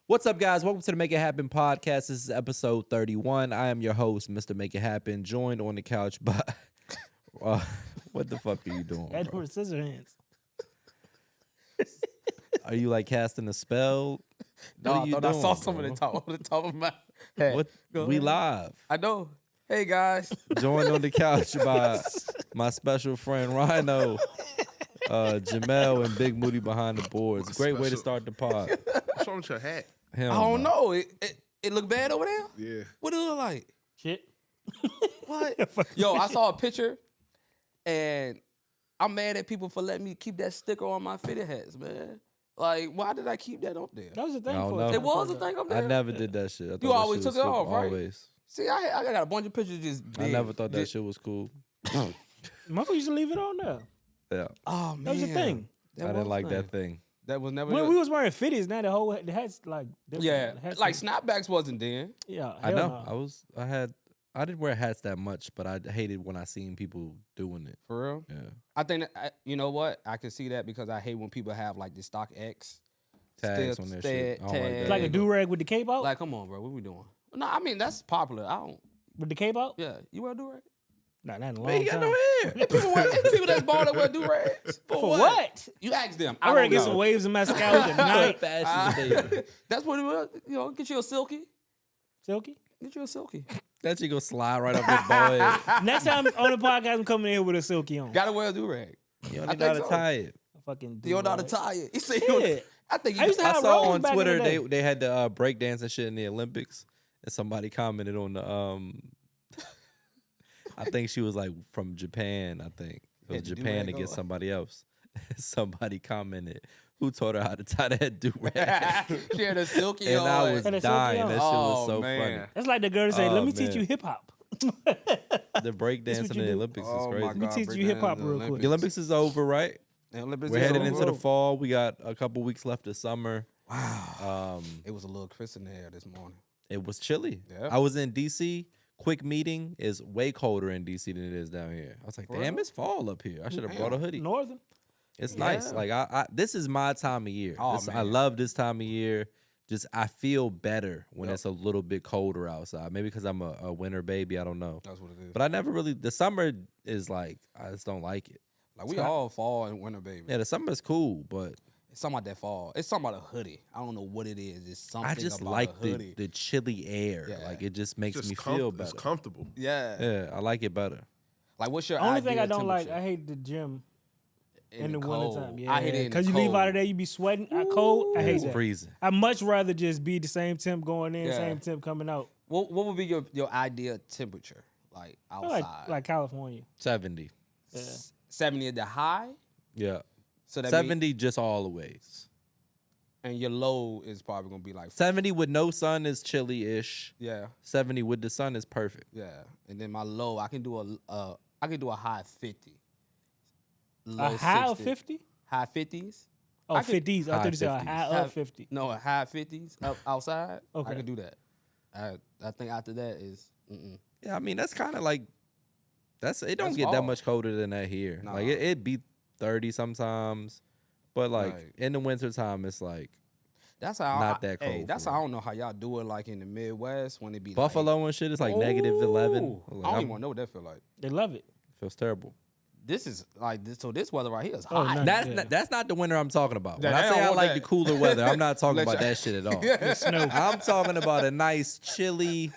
What's up, guys? Welcome to the Make It Happen podcast. This is episode 31. I am your host, Mr. Make It Happen, joined on the couch by... what the fuck are you doing, Edward Scissorhands. Are you like casting a spell? No, What are you I thought I saw doing, someone bro? on the top of my head. What? We live. I know. Hey, guys. Joined on the couch by my special friend, Rhino, Jamel, and Big Moody behind the boards. Great way to start the pod. What's wrong with your hat? I don't know. It look bad over there? Yeah. What it look like? Shit. What? Yo, I saw a picture, and I'm mad at people for letting me keep that sticker on my fitted hats, man. Like, why did I keep that up there? That was a thing I don't for know. us. It was a thing up I there? never did that shit. I thought You that always shit took was it cool. off, right? Always. See, I got a bunch of pictures just I big. never thought that Just- shit was cool. Motherfuckers used to leave it on there. Yeah. Oh, man. That was a thing. I didn't like that thing. That was never... When we was wearing fitties, now the hat's like different. yeah, The hats like was- snapbacks wasn't then. Yeah, I hell know. no. I didn't wear hats that much, but I hated when I seen people doing it. For real? Yeah. I think, you know what? I can see that because I hate when people have like the stock X Tags still on their stay- shit. I don't like tag. that. It's like a either. do-rag with the cape out? Like, come on, bro. What we doing? No, I mean, that's popular. I don't. With the cape out? Yeah. You wear a do-rag? Nah, not in a long Man, you got time. no hair. There's people that's bald that wear do-rags. For what? You ask them. I ready to don't get know. some waves of mascara tonight. Fashion day. That's what it was. You know, get you a silky. Silky? Get you a silky. That shit go slide right up your bald head. Next time on the podcast, I'm coming in here with a silky on. Gotta wear a do-rag. You don't I need to think so. tie it. Fucking You don't know how to do-rag. tie it. He said, Yeah. I think I used to I have saw rolls on back in Twitter the day. they had the breakdance and shit in the Olympics, and somebody commented on the I think she was like from Japan. I think it was Had the Japan do-rag against on. somebody else. Somebody commented, "Who taught her how to tie that do rag?" she had a silky And on. I was And a silky dying. on. That shit was so man. That's like the girl that say, Oh, let me teach man. you hip-hop. funny. The breakdance what in you the do. Olympics is Oh, crazy. my Let me God, teach you hip-hop breakdance in real the quick. The Olympics is over, right? The Olympics We're is heading over. into the fall. We got a couple weeks left of summer. Wow. It was a little crisp in there this morning. It was chilly. Yeah. I was in DC. Quick meeting is way colder in DC than it is down here. I was like, For damn, real? it's fall up here. I should have brought a hoodie. Northern. It's Yeah. nice. Like I this is my time of year. Oh, I man. love this time of year. Just I feel better when Yep. it's a little bit colder outside. Maybe because I'm a winter baby. I don't know. That's what it is. But I never really. The summer is like I just don't like it. Like we all fall and winter, baby. Yeah, the summer is cool, but It's something about that fall. It's something about a hoodie. I don't know what it is. It's something I just about like a hoodie. the chilly air. Yeah. Like it just makes Just me feel It's better. comfortable. Yeah. Yeah, I like it better. Like what's your Only thing I ideal don't like, temperature I hate the gym in the cold? wintertime. Yeah, I hate it in the because you leave cold. out of there, you be sweating. Cold, I hate It's that. freezing. I'd much rather just be the same temp going in, Yeah. same temp coming out. What would be your ideal temperature? Like outside? Like California. 70. Yeah. 70 at the high? Yeah. So that 70 just all the ways. and your low is probably gonna be like 70 with no sun is chilly-ish. yeah, 70 with the sun is perfect. yeah. And then my low, I can do a high 50. Low A high of 60. 50? High 50s? Oh, I could- 50s. I high thought you said a 50s. high of 50. No, a high 50s up outside. Okay. I can do that. I think after that is Yeah, I mean, that's kind of like, it don't That's get that fall. much colder than that here. Nah. Like, it be 30 sometimes. But, like, Right. in the wintertime, it's like that's how Not that Hey, cold that's for how me. I don't know how y'all do it like in the Midwest when it be Buffalo and shit. It's like negative 11. Ooh. Like, I don't even want to know what that feel like. They love it. feels terrible. This is like this. So this weather right here is Oh, hot. nice. That's not the winter I'm talking about. When Yeah, I they say don't I want like that. the cooler weather, I'm not talking Let about you- that shit at all. Snow. I'm talking about a nice, chilly,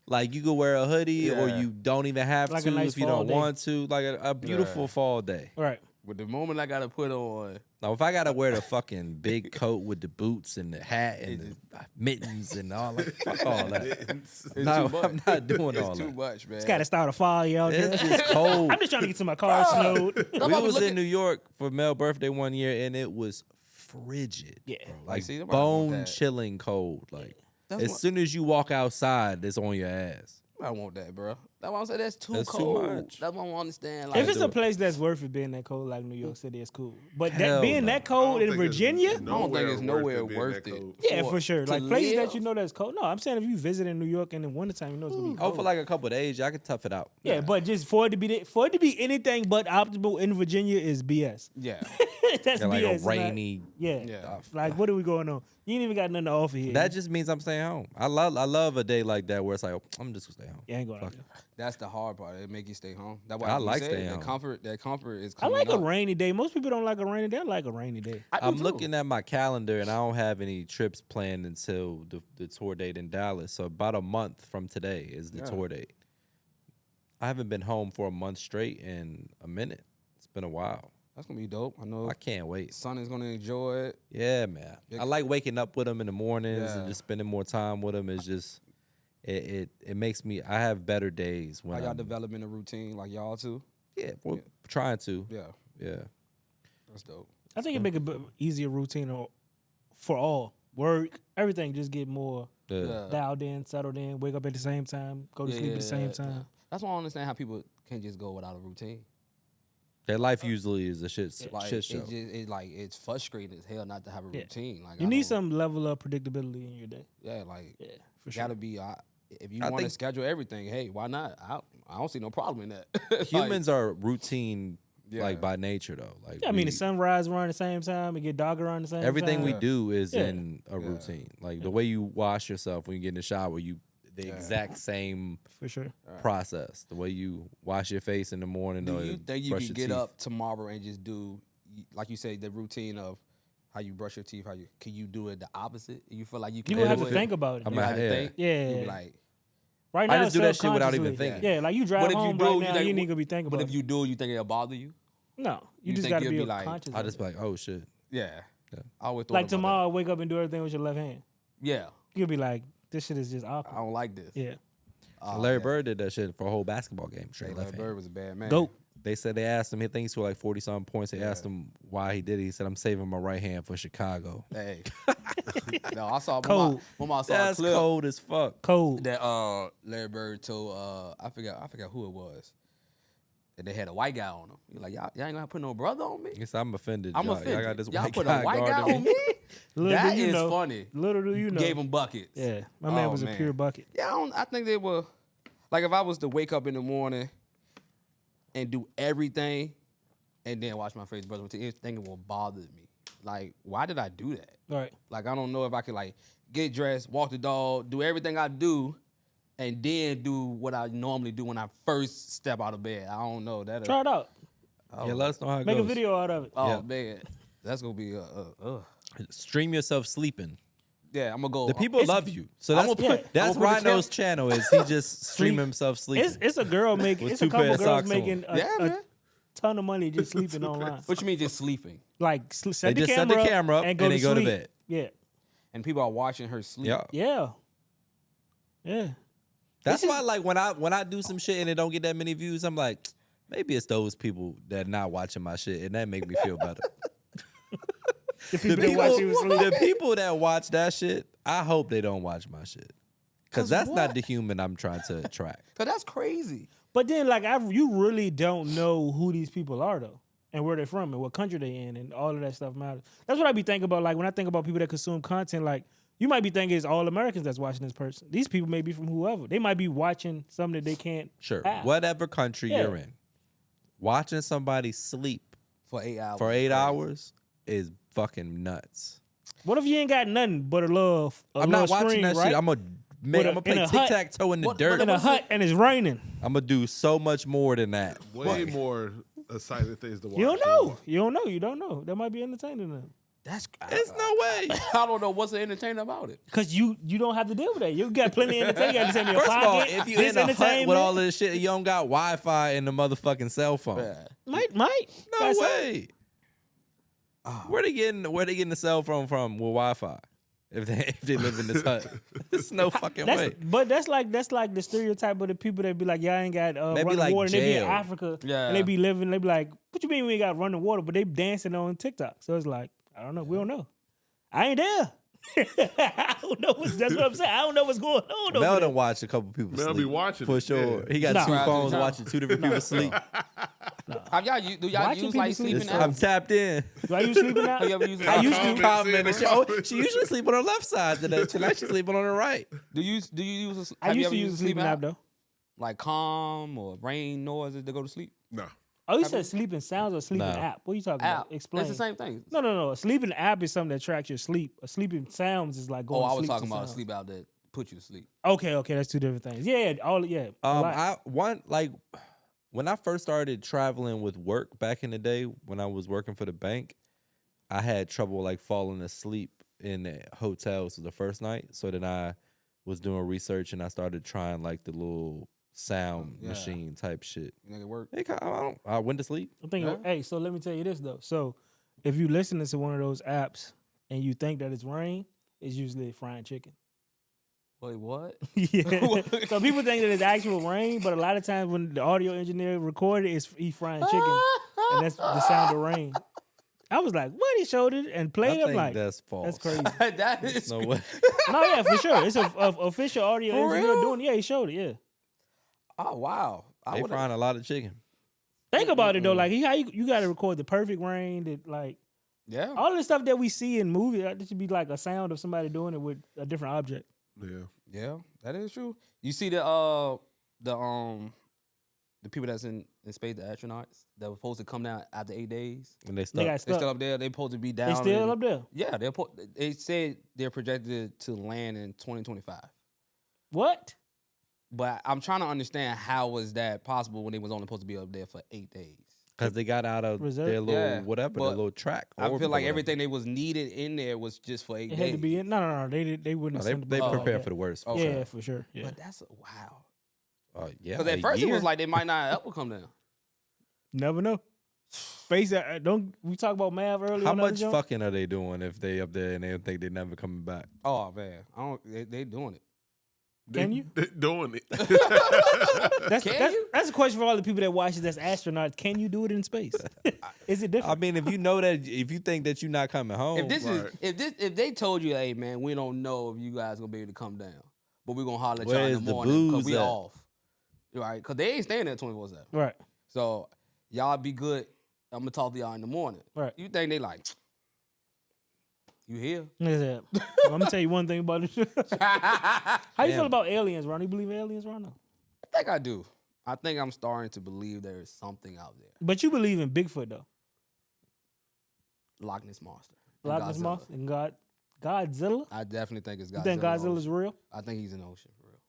like you could wear a hoodie or Yeah. you don't even have Like a to nice if you fall don't day. want to. Like a beautiful Yeah. fall day. Right. With the moment I gotta put on, Now, if I gotta wear the fucking big coat with the boots and the hat and the mittens and all that, fuck all that. it's No, too much. I'm not doing all It's too that. much, man. It's got to start a fire out there. It's just cold. I'm just trying to get to my car snowed. We Nobody was looking- in New York for Mel's birthday one year and it was frigid. Yeah. bro. Like, Like see, nobody want bone that. chilling cold. Like That's as what- soon as you walk outside, it's on your ass. I want that, bro. That's why I'm saying that's too That's too cold. much. That's what I want to understand. Like, If it's do a it. place that's worth it being that cold like New York City, it's cool. But Hell that being no. that cold in Virginia, I don't think it's nowhere worth it. Cold. yeah, for sure. to Like places live? that you know that's cold. No, I'm saying if you visit in New York in the wintertime, you know it's gonna be Oh, cold. for like a couple of days, I could tough it out. yeah, but just for it to be anything but optimal in Virginia is BS. yeah. That's Yeah, like BS. a It's not- rainy. yeah. Yeah. Like what are we going on? You ain't even got nothing to offer here. That just means I'm staying home. I love a day like that where it's like, oh, I'm just gonna stay home. You ain't going out Fuck there. That's the hard part. It make you stay home. That's why I you like said, staying that home. comfort. That comfort is I coming like up. a rainy day. Most people don't like a rainy day. I like a rainy day. I do I'm too. looking at my calendar and I don't have any trips planned until the tour date in Dallas. So about a month from today is the tour date. I haven't been home for a month straight in a minute. It's been a while. That's gonna be dope. I know. I can't wait. Son is gonna enjoy it. Yeah, man. I like waking up with him in the mornings and Yeah. just spending more time with him. It's just it makes me. I have better days when How y'all I'm, developing a routine like y'all too? Yeah, we're trying to. Yeah, Yeah. that's dope. I think it make a bit easier routine for all. Work, everything just get more Yeah. dialed in, settled in, wake up at the same time, go to sleep at the same time. That's why I don't understand how people can just go without a routine. Their life usually is a shit Like shit show. it's frustrating as hell not to have a Yeah. routine. Like You I need don't- some level of predictability in your day. Yeah, like Yeah, for sure. gotta be. If you I want to think- schedule everything, hey, why not? I don't see no problem in that. Like, Humans are routine, Yeah. like by nature, though. Like Yeah, I mean, we- the sunrise around the same time, it get dark around the same everything time. we do is Yeah. in a routine. Like the way you wash yourself when you get in the shower, the exact same For sure. process. The way you wash your face in the morning. Do or you think you brush can your get teeth. up tomorrow and just do, like you say, the routine of how you brush your teeth? Can you do it the opposite? You feel like you can You gonna have do to it? think about it. I'm You like, have to yeah. think. Yeah. You be like, Right I now, just do that shit without even subconsciously. thinking. Yeah, like you drive what if you home do? right You now, think, you ain't gonna be thinking but about if you do, you think it'll bother you? No, you you just think gotta you'll be be like, conscious. I of just it. be like, oh shit. Yeah. Yeah. I always thought Like about tomorrow, I wake up and do everything with your left hand. that. Yeah. You'll be like, this shit is just I awkward. don't like this. Yeah. Oh, Larry yeah. Bird did that shit for a whole basketball game. Hey, Straight Larry left Bird hand. was a bad man. Go. They said they asked him. He thinks he was like 40-something points. They asked him why he did it. He said, "I'm saving my right hand for Chicago." Hey. No, I saw Cold. when I saw That's a clip cold as fuck. Cold. that Larry Bird told I forgot who it was. And they had a white guy on him. You're like, y'all ain't gonna put no brother on me. He said, I'm offended. I'm y'all, offended. Y'all got this Y'all white put guy a white guy guarding on me. Little That do you is know. funny. Little do you know. Gave him buckets. Yeah, my man Oh, was a man. pure bucket. Yeah, I think they were like if I was to wake up in the morning and do everything and then watch my face brush my teeth, anything will bother me. Like, why did I do that? Right. Like, I don't know if I could like get dressed, walk the dog, do everything I do, and then do what I normally do when I first step out of bed. I don't know that. Try it out. Yeah, let us know how it Make goes. a video out of it. Oh Yeah. man, that's gonna be Stream yourself sleeping. yeah. I'm gonna go. The people love you. So I'm that's, gonna put- that's I'm gonna put the Rhino's channel is he just stream himself sleeping. It's a girl making. With It's a two pair couple of girls socks on. making Yeah, a man. ton of money just sleeping online. What you mean just sleeping? Like set They the just set the camera, camera up and and go they to go to sleep. bed. Yeah. And people are watching her sleep. Yeah. Yeah. Yeah. That's why, like, when I do some shit and it don't get that many views, I'm like, maybe it's those people that not watching my shit, and that make me feel better. The people that watch you sleep. the people that watch that shit, I hope they don't watch my shit, because that's not the human I'm trying to attract. Cause that's crazy. But then, like, you really don't know who these people are, though, and where they're from, and what country they in, and all of that stuff matters. That's what I be thinking about. Like, when I think about people that consume content, like, you might be thinking it's all Americans that's watching this person. These people may be from whoever. They might be watching something that they can't. Sure, have. whatever country Yeah. you're in, watching somebody sleep For 8 hours. for 8 hours is fucking nuts. What if you ain't got nothing but a little? I'm not watching screen, that right? shit. I'm gonna in play a hut. tic-tac-toe in the What- dirt. in a hut and it's raining. I'm gonna do so much more than that. Way more exciting things to watch. You don't know. You don't know. You don't know. That might be entertaining them. That's. There's no way. I don't know what's the entertainment about it. Cause you don't have to deal with that. You got plenty of entertainment. You got to send me a First of all, pocket. if you this in a hut with entertainment. all of this shit, you don't got Wi-Fi in the motherfucking cell phone. Yeah. might. No That's way. Where they getting the cell phone from with Wi-Fi? If they live in this hut, there's no fucking way. But that's like the stereotype of the people that be like, y'all ain't got Maybe running like water. And they be in jail. Africa. Yeah. And they be living. They be like, what you mean we ain't got running water? But they dancing on TikTok. So it's like, I don't know. We don't know. I ain't there. I don't know. That's what I'm saying. I don't know what's going on. Mel over there. done watch a couple people Mel sleep. be watching for it, sure. yeah. He got Nah. two Nah. phones Nah. watching two different people sleep. Have y'all? Do y'all Watching use like people sleeping sleep I'm apps? tapped in. Do I use sleeping now? Have you ever used? I used to. Comment, Comment and see, shit. Oh, she usually sleep on her left side today. Tonight she's sleeping on her right. Do you use? I used to use a sleeping app though. Like calm or rain noises to go to sleep? No. Oh, you said sleeping sounds or sleeping No. app? What are you talking App. about? Explain. It's the same thing. No. A sleeping app is something that tracks your sleep. A sleeping sounds is like going Oh, to I was sleep. talking to about a sounds. sleep out that put you to sleep. Okay, that's two different things. Yeah, When I first started traveling with work back in the day, when I was working for the bank, I had trouble like falling asleep in the hotels the first night. So then I was doing research and I started trying like the little sound machine type shit. You think it work? I went to sleep. I'm thinking, hey, so let me tell you this though. So if you listen to one of those apps and you think that it's rain, it's usually frying chicken. Wait, what? Yeah. So people think that it's actual rain, but a lot of times when the audio engineer recorded, he frying chicken, and that's the sound of rain. I was like, what? He showed it and played. I'm like, that's false. that's crazy. That is No way. No, yeah, for sure. It's a official audio For engineer real? doing it. Yeah, he showed it. Yeah. Oh wow! They frying a lot of chicken. Think about it though. Like you got to record the perfect rain. That like Yeah. all the stuff that we see in movies. That should be like a sound of somebody doing it with a different object. Yeah, that is true. You see the people that's in space, the astronauts that were supposed to come down after 8 days. And they They stuck. got They stuck. still up there. They supposed to be down. They still up there. Yeah, they said they're projected to land in 2025. What? But I'm trying to understand how was that possible when they was only supposed to be up there for 8 days. Because they got out of Reserve? their little Yeah, their but little track. I orbit feel or like whatever. everything they was needed in there was just for 8 It days. had to be in. No. They wouldn't. No, have they sent they the ball like prepared that. for the worst. Oh, Yeah, for sure. Yeah. But that's wow. Yeah. Because at first it was like they might not ever come down. Never know. Space. Don't we talk about Mav earlier? How on the other much joint? fucking are they doing if they up there and they think they're never coming back? Oh man, I don't. They doing it. Can you? They doing it. That's a question for all the people that watch this as astronauts. Can you do it in space? Is it different? I mean, if you know that, if you think that you're not coming home, If this Right. if they told you, hey man, we don't know if you guys gonna be able to come down, but we're gonna holler at Where y'all in is the the morning because booze we at? off, right? Because they ain't staying there 24/7. Right. So y'all be good. I'm gonna talk to y'all in the morning. Right. You think they like you here? I'm gonna tell you one thing about this. How you feel about aliens, Ron? You believe in aliens, Ron? No. I think I do. I think I'm starting to believe there is something out there. But you believe in Bigfoot though. Loch Ness monster. and Loch Ness Godzilla. monster and Godzilla. I definitely think it's Godzilla. You think Godzilla's real? I think he's in the ocean for real.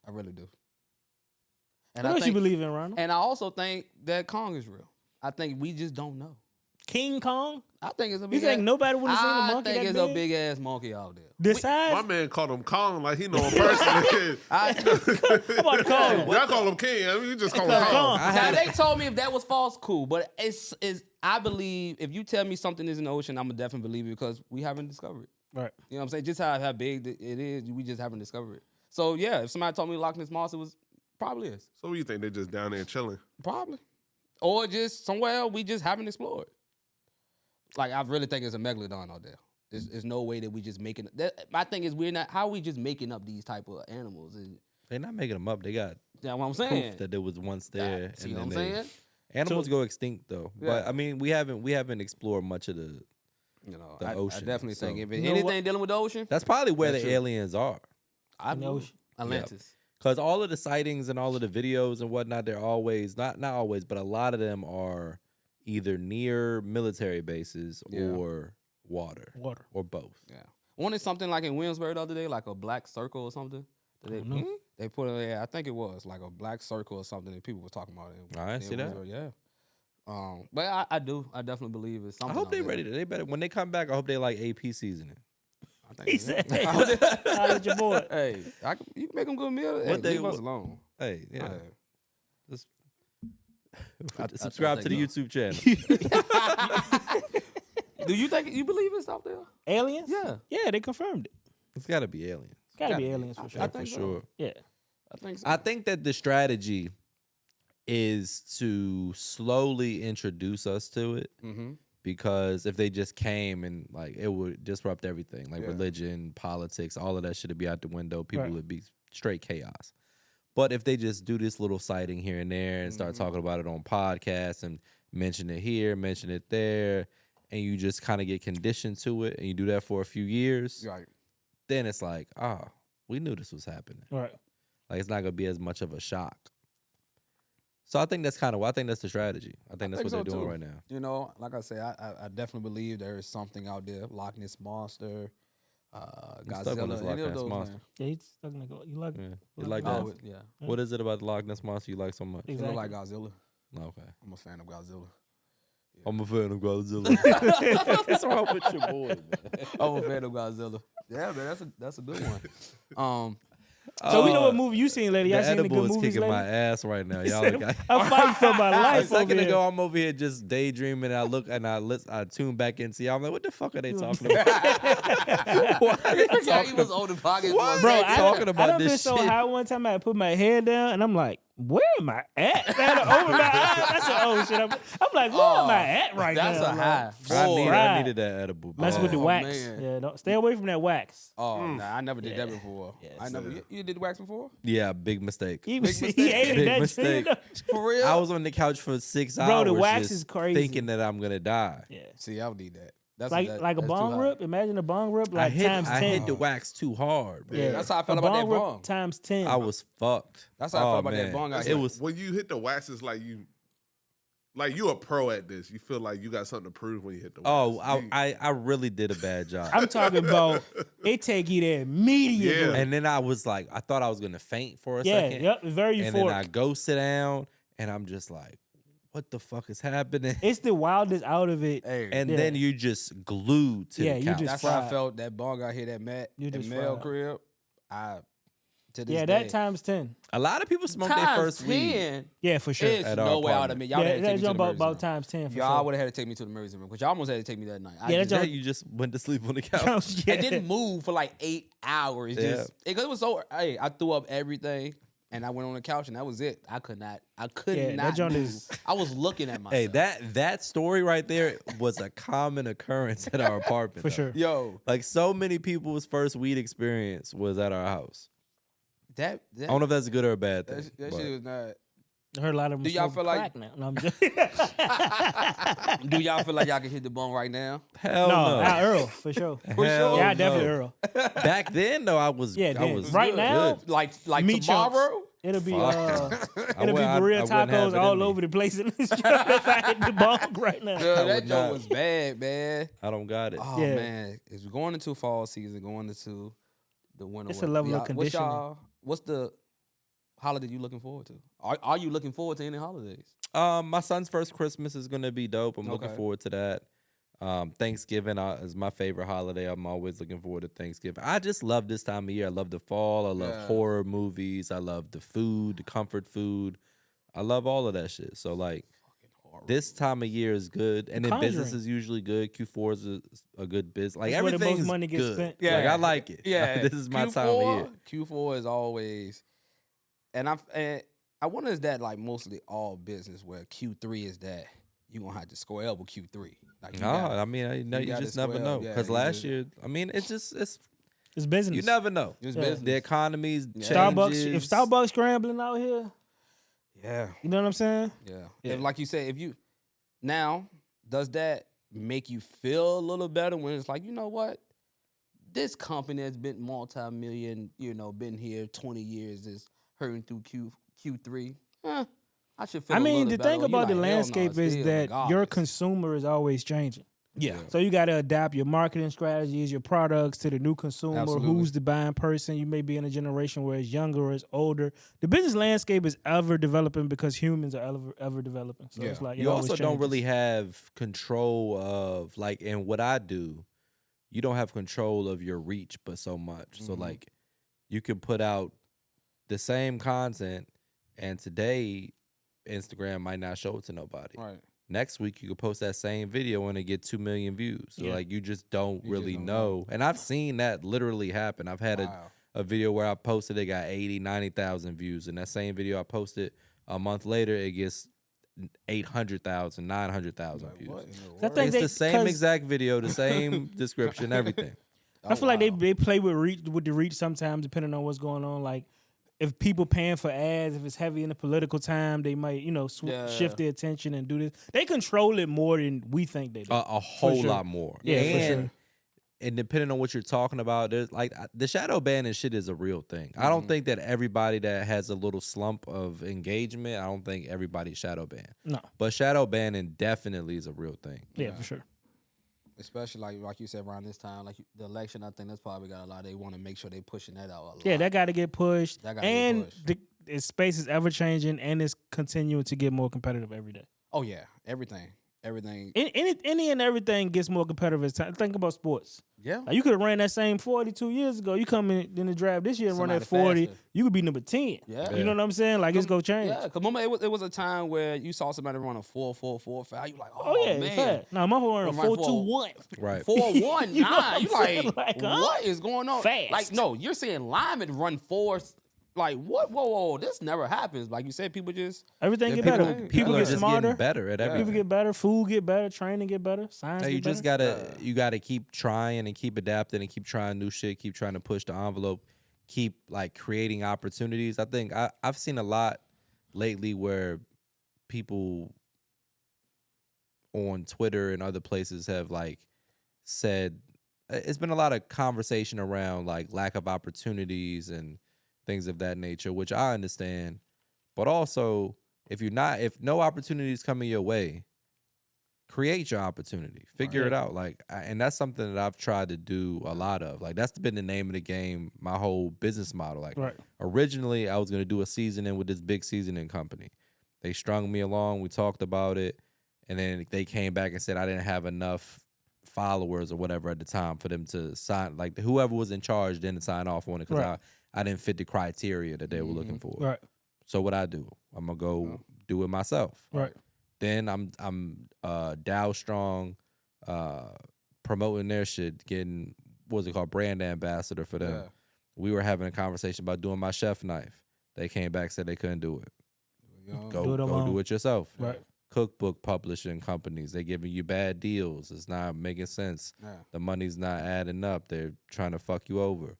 I really do. And What I else think, you believe in, Ronald? and I also think that Kong is real. I think we just don't know. King Kong? I think it's a You big. think ass, nobody would have seen a I monkey think that it's a big? big ass monkey out there. This My size? man called him Kong like he know him personally. I, I'm about to call him. Y'all call him King. I mean, you just call him Kong. Kong. now they told me if that was false, cool. But it's I believe if you tell me something is in the ocean, I'm gonna definitely believe it because we haven't discovered it. Right. You know what I'm saying? Just how big it is, we just haven't discovered it. So yeah, if somebody told me Loch Ness monster was probably is. So what you think they just down there chilling? Probably. Or just somewhere we just haven't explored. Like, I really think it's a megalodon out there. There's no way that we just making my thing is we're not, how are we just making up these type of animals? And they're not making them up. They got you know what I'm saying? proof that there was once there. See and what I'm then saying? Animals go extinct though. But Yeah. I mean, we haven't explored much of the. You know, The I ocean, definitely so- think if You know anything what? dealing with the ocean, That's probably where That's the true. aliens are. I In the know ocean. Atlantis. Because all of the sightings and all of the videos and whatnot, they're always not always, but a lot of them are either near military bases Yeah. or water or both. Yeah. Wasn't it something like in Williamsburg the other day, like a black circle or something? That don't know. They put it there. I think it was like a black circle or something that people were talking about it. I see that. Yeah. But I definitely believe it's I something. hope out they there. ready. They better when they come back. I hope they like AP seasoning. I think He they- said, hey, holla at your boy. Hey, you can make them good meal. Hey, What they- leave us alone. Hey, yeah. Hey. Just I subscribe to the think YouTube channel. Do you think you believe it's out there? Aliens? Yeah. Yeah, they confirmed it. It's got to be aliens. Gotta be Gotta be. aliens for sure. I For think so. sure. Yeah. I think so. I think that the strategy is to slowly introduce us to it. Mm-hmm. Because if they just came and like it would disrupt everything, like Yeah. religion, politics, all of that shit would be out the window. People Right. would be straight chaos. But if they just do this little sighting here and there and start talking about it on podcasts and mention it here, mention it there, and you just kind of get conditioned to it, and you do that for a few years, Right. then it's like, we knew this was happening. Right. Like it's not gonna be as much of a shock. So I think that's kind of. I think that's the strategy. I think that's what so they're doing too. right now. You know, like I say, I definitely believe there is something out there. Loch Ness Monster, stuck on this Godzilla, Loch any of Ness those. Monster. Man. Yeah, he's stuck in the. You like? Yeah. You You like that? that? Oh, yeah. What is it about the Loch Ness Monster you like so much? It Exactly. look like Godzilla. Okay. I'm a fan of Godzilla. I'm a fan of Godzilla. What's wrong with your boy, man? I'm a fan of Godzilla. Yeah, man, that's a good one. So we know what movie you seen, lady. The Y'all seen the edible good is movies, kicking lady? my ass right now. He Y'all said, like, I'm fighting for my a life over second here. ago, I'm over here just daydreaming. I look and I tune back in. See, I'm like, what the fuck are they talking about? Why are they Yeah, he talking was on the pocket. Why? Bro, They talking about I done this been so shit. high one time I put my head down and I'm like, where am I at? I had to open my eyes. That's an old shit. I'm like, where am I at right That's now? a high. Boy, I needed that edible. Mess bro. with the Oh, wax. man. Yeah, don't stay away from that wax. Oh, nah, I never did that before. Yes. I never. You did the wax before? Yeah, big mistake. He mistake. hated Big that mistake. shit. For real? I was on the couch for 6 hours. Bro, the wax just is crazy. thinking that I'm gonna die. Yeah. See, I would need that. That's Like that, a that's too bong high. rip. Imagine a bong rip like I times 10. hit the wax too hard, bro. Yeah, That's how I felt a about that rip bong. times 10. I was fucked. That's how I felt about that man. bong I It hit. was When you hit the wax, it's like you a pro at this. You feel like you got something to prove when you hit the wax. Oh, You- I really did a bad job. I'm talking about it take you there immediately. Yeah. And then I was like, I thought I was gonna faint for a Yeah, second. yep, very And then I euphoric. go sit down, and I'm just like, what the fuck is happening? It's the wildest out of it. Hey, And Yeah. then you just glued to Yeah, the you couch. just that's how I fried. felt. That bong I hit at Matt, You at just Mel fried. crib. To this Yeah, day. that times 10. A lot of people smoke their Times first weed. 10. Yeah, for sure. It's At no our way out of apartment. me. Y'all Yeah, had to take that's me to the about emergency room. times 10 for Y'all sure. would have had to take me to the emergency room because y'all almost had to take me that night. I Yeah, just, that's Yeah, you just went to sleep on the couch. Yeah. I didn't move for like 8 hours. Yeah. Just because it was so. Hey, I threw up everything and I went on the couch and that was it. I could not. Yeah, that not joint move. is- I was looking at myself. Hey, that story right there was a common occurrence at our apartment. For though. sure. Yo, Like so many people's first weed experience was at our house. that I don't know if that's a good or a bad thing. that but shit was not. I heard a lot of them Do y'all smoke feel like- crack now. No, I'm just Do y'all feel like y'all can hit the bone right now? hell no, no. I Earl for sure. Hell Yeah, I no. definitely Earl. Back then though, I was Yeah, I then. was Right good. now, Good. Like Meat chunks. tomorrow? It'll be Fuck. it'll be I burrito wouldn't have tacos it in all me. over the place in this joint if I hit the bong right now. Dude, that would joke not. was bad, man. I don't got it. Oh Yeah. man, it's going into fall season, going into the winter. It's a weather. level of What's conditioning. what's the holiday you looking forward to? Are you looking forward to any holidays? My son's first Christmas is gonna be dope. I'm looking Okay. forward to that. Thanksgiving is my favorite holiday. I'm always looking forward to Thanksgiving. I just love this time of year. I love the fall. I love Yeah. horror movies. I love the food, the comfort food. I love all of that shit. So like this time of year is good, and then Conjuring. business is usually good. Q4 is a good business. Like That's where the most everything's money gets good. spent. Like I like it. Yeah, this is my time of year. Q4 is always, and I wonder is that like mostly all business where Q3 is that you gonna have to square up with Q3. Like you No, gotta- I mean, you gotta just never square know. up. Yeah, Because you last just- year, I mean, it's It's business. you never know. Just Yeah. business. The economy's Yeah. Starbucks. If changes. Starbucks scrambling out here, yeah. you know what I'm saying? Yeah. Yeah. If, like you say, if you now, does that make you feel a little better when it's like, you know what? This company has been multi-million, been here 20 years is hurting through Q3. I should feel I a mean, little the better. thing You about like, the hell no, landscape is still, that your regardless. consumer is always changing. Yeah. So you got to adapt your marketing strategies, your products to the new consumer, Absolutely. who's the buying person. You may be in a generation where it's younger or it's older. The business landscape is ever developing because humans are ever developing. So it's Yeah. like it You always also don't changes. really have control of like, and what I do, you don't have control of your reach, but so much. So Mhm. like, you can put out the same content, and today Instagram might not show it to nobody. Right. Next week you could post that same video and it get 2 million views. So Yeah. like you just don't You just really don't know. And I've seen that literally happen. I've had Wow. a video where I posted it got 80, 90,000 views. And that same video I posted a month later, it gets 800,000, 900,000 Like, views. what in the I world? think It's they- the same 'cause- exact video, the same description, everything. I feel like wow. they play with the reach sometimes, depending on what's going on. Like if people paying for ads, if it's heavy in the political time, they might Yeah. shift their attention and do this. They control it more than we think they do. A whole sure. lot more. Yeah, for and sure. and depending on what you're talking about, there's like the shadow banning shit is a real thing. I don't think that everybody that has a little slump of engagement, I don't think everybody's shadow banned. No. But shadow banning definitely is a real thing. Yeah, for sure. Especially like you said around this time, like the election. I think that's probably got a lot. They want to make sure they pushing that out a lot. Yeah, that got to get pushed. That gotta and get pushed. the space is ever changing, and it's continuing to get more competitive every day. Oh yeah, everything. Any and everything gets more competitive as time. Think about sports. Yeah. Like you could have ran that same 40 2 years ago. You come in the draft this year and run Somebody that 40, faster. you could be number 10. Yeah. You know what I'm saying? Like it's gonna change. Yeah, because remember it was a time where you saw somebody run a 4.44.5. You like, oh, Oh yeah, man, fast. Now my whole run Run 4.21. Right. 4.19. You know what I'm You saying? like, Like, huh? what is going on? Fast. Like, no, you're seeing linemen run 4. Like, what? Whoa, this never happens. Like you said, people just Everything get people, better. people People are get just smarter. getting better at everything. People get better. Food get better. Training get better. Science. Hey, get you just better. gotta keep trying and keep adapting and keep trying new shit. Keep trying to push the envelope. Keep like creating opportunities. I think I've seen a lot lately where people on Twitter and other places have like said it's been a lot of conversation around like lack of opportunities and things of that nature, which I understand. But also, if no opportunities coming your way, create your opportunity. Figure it out. Like, and that's something that I've tried to do a lot of. Like, that's been the name of the game. My whole business model. Like, originally I was gonna do a seasoning with this big seasoning company. They strung me along. We talked about it, and then they came back and said I didn't have enough followers or whatever at the time for them to sign. Like, whoever was in charge didn't sign off on it because I didn't fit the criteria that they were looking for. Right. So what I do, I'm gonna go do it myself. Right. Then I'm Dow Strong, promoting their shit, getting what's it called, brand ambassador for them. Yeah. We were having a conversation about doing my chef knife. They came back, said they couldn't do it. Go do it yourself. Right. Cookbook publishing companies, they giving you bad deals. It's not making sense. Yeah. The money's not adding up. They're trying to fuck you over.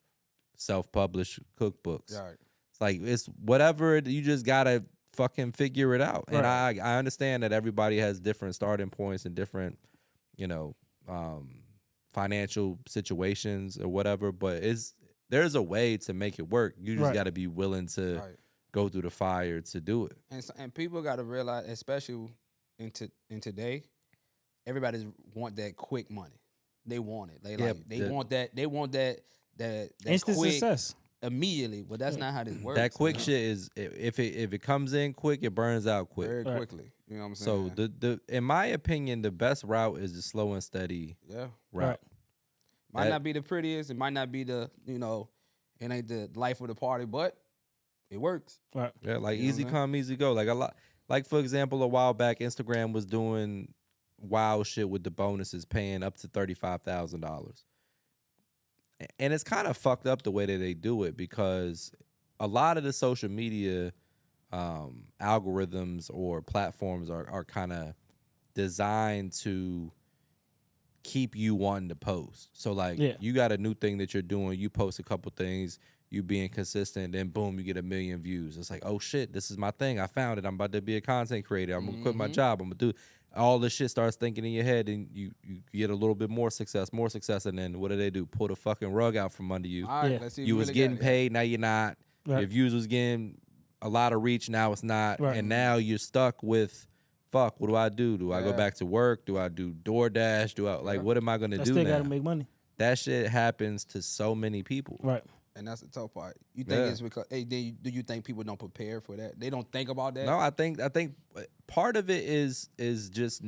Self-published cookbooks. Right. It's like it's whatever. You just gotta fucking figure it out. And I understand that everybody has different starting points and different, financial situations or whatever. But there's a way to make it work. You just gotta be willing to go through the fire to do it. And people got to realize, especially in today, everybody want that quick money. They want it. They want that Instant quick, success. Immediately, but that's not how this works. That quick shit is if it comes in quick, it burns out quick. very quickly. You know what I'm saying? So the in my opinion, the best route is the slow and steady route. Right. Might not be the prettiest. It might not be the it ain't the life of the party, but it works. Right. Yeah, like You know easy what I'm come, easy go. Like a lot. Like for example, a while back, Instagram was doing wild shit with the bonuses, paying up to $35,000. And it's kind of fucked up the way that they do it because a lot of the social media algorithms or platforms are kind of designed to keep you wanting to post. So like you got a new thing that you're doing, you post a couple things, you being consistent, then boom, you get 1 million views. It's like, oh shit, this is my thing. I found it. I'm about to be a content creator. I'm gonna quit my job. I'm gonna do all this shit starts thinking in your head, and you get a little bit more success, and then what do? Pull the fucking rug out from under you. All right, let's see if You we was really getting got it. paid, now you're not. Right. Your views was getting a lot of reach, now it's not. Right. And now you're stuck with, fuck, what do I do? Do I go Yeah. back to work? Do I do DoorDash? Do I what am I gonna I do still now? gotta make money. That shit happens to so many people. Right. And that's the tough part. You think it's because do you think people don't prepare for that? They don't think about that? No, I think part of it is just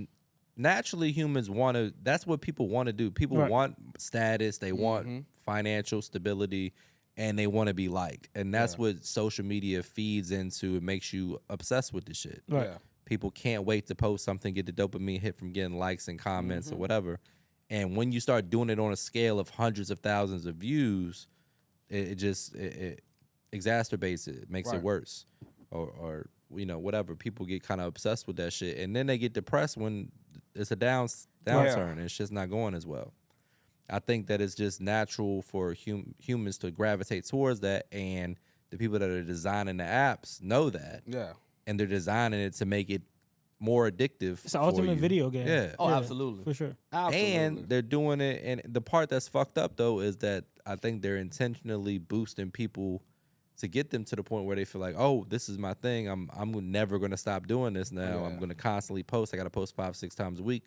naturally humans want to. That's what people want to do. People want status. They want financial stability, and they want to be liked. And that's what social media feeds into. It makes you obsessed with the shit. Right. Yeah. People can't wait to post something, get the dopamine hit from getting likes and comments or whatever. And when you start doing it on a scale of hundreds of thousands of views, it just exacerbates it, makes it worse, or whatever. People get kind of obsessed with that shit, and then they get depressed when it's a downturn and it's just not going as well. I think that it's just natural for humans to gravitate towards that, and the people that are designing the apps know that, Yeah. and they're designing it to make it more addictive. It's an ultimate video game. Yeah. Oh, absolutely. For sure. Absolutely. And they're doing it, and the part that's fucked up though is that I think they're intentionally boosting people to get them to the point where they feel like, oh, this is my thing. I'm never gonna stop doing this now. Yeah. I'm gonna constantly post. I gotta post 5-6 times a week.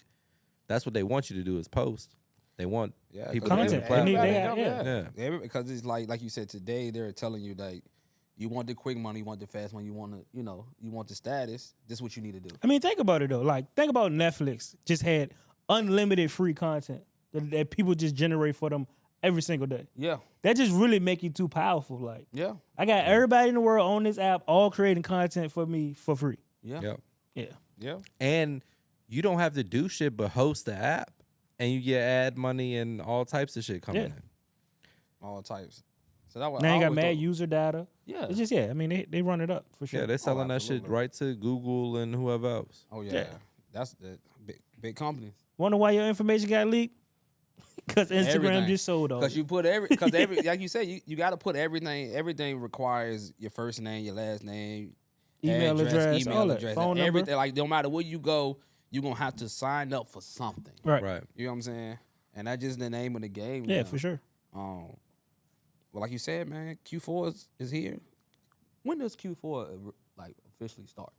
That's what they want you to do is post. They want people to Content. be on the platform. Yeah. Because it's like you said today, they're telling you that you want the quick money, you want the fast money, you want to, you want the status. This is what you need to do. I mean, think about it though. Like, think about Netflix just had unlimited free content that people just generate for them every single day. Yeah. That just really make you too powerful. Like, Yeah. I got everybody in the world on this app, all creating content for me for free. Yeah. Yep. Yeah. Yeah. And you don't have to do shit but host the app, and you get ad money and all types of shit coming Yeah. in. All types. So that Now you got mad user data. Yeah. It's just, I mean, they run it up for sure. Yeah, they're selling that shit absolutely. right to Google and whoever else. Oh yeah. Yeah. That's the big companies. Wonder why your information got leaked? Because Instagram Everything. just sold all. Because you put every like you said, you got to put everything. Everything requires your first name, your last name, Email address, all that, phone number. everything. Like no matter where you go, you're gonna have to sign up for something. Right. Right. You know what I'm saying? And that's just the name of the game. Yeah, now. for sure. Well, like you said, man, Q4 is here. When does Q4 like officially start?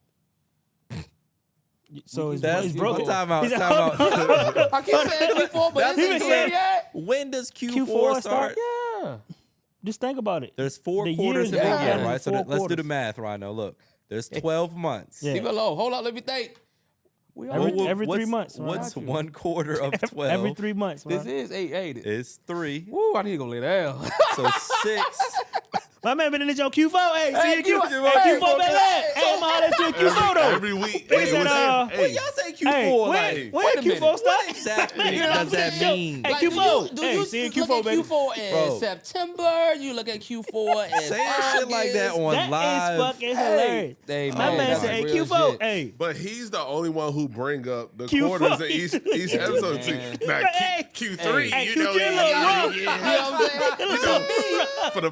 So it's That's broken. Time out. He's Time out. I keep saying Q4, but That's it's what not he here said. yet. When does Q4 Q4 start? Yeah. Just think about it. There's 4 The quarters in years a broken year, down right? So into let's 4 do the quarters. math, Rhino. Look, there's 12 months. Yeah. Leave it alone. Hold on, let me think. We Every 3 months. right? What's 1 quarter of 12? Every 3 months. This Right? is 8, ain't it? It's 3. Woo, I need to go lay down. So 6. My man been in the joke Q4. Hey, see Hey, you Q4, Q4, hey, Q4 hey, back hey, Hey, I'm holler at you at Q4 though. Every week. They said, When y'all say Q4, Hey, like, when wait a Q4 minute. start? exactly You know what I'm does that saying? mean? Hey, Like, Q4. do Hey, you see you look Q4, at baby. Q4 in Bro. September? You look at Q4 in Saying shit like that on That live. is fucking hilarious. Hey, My man, man that's said, hey, real Q4. shit. Hey. But he's the only one who bring up the Q4. quarters in each episode. man. Too. Now Hey. Q3, Hey, you know, Q3 a little rough. You know what I'm saying? You know,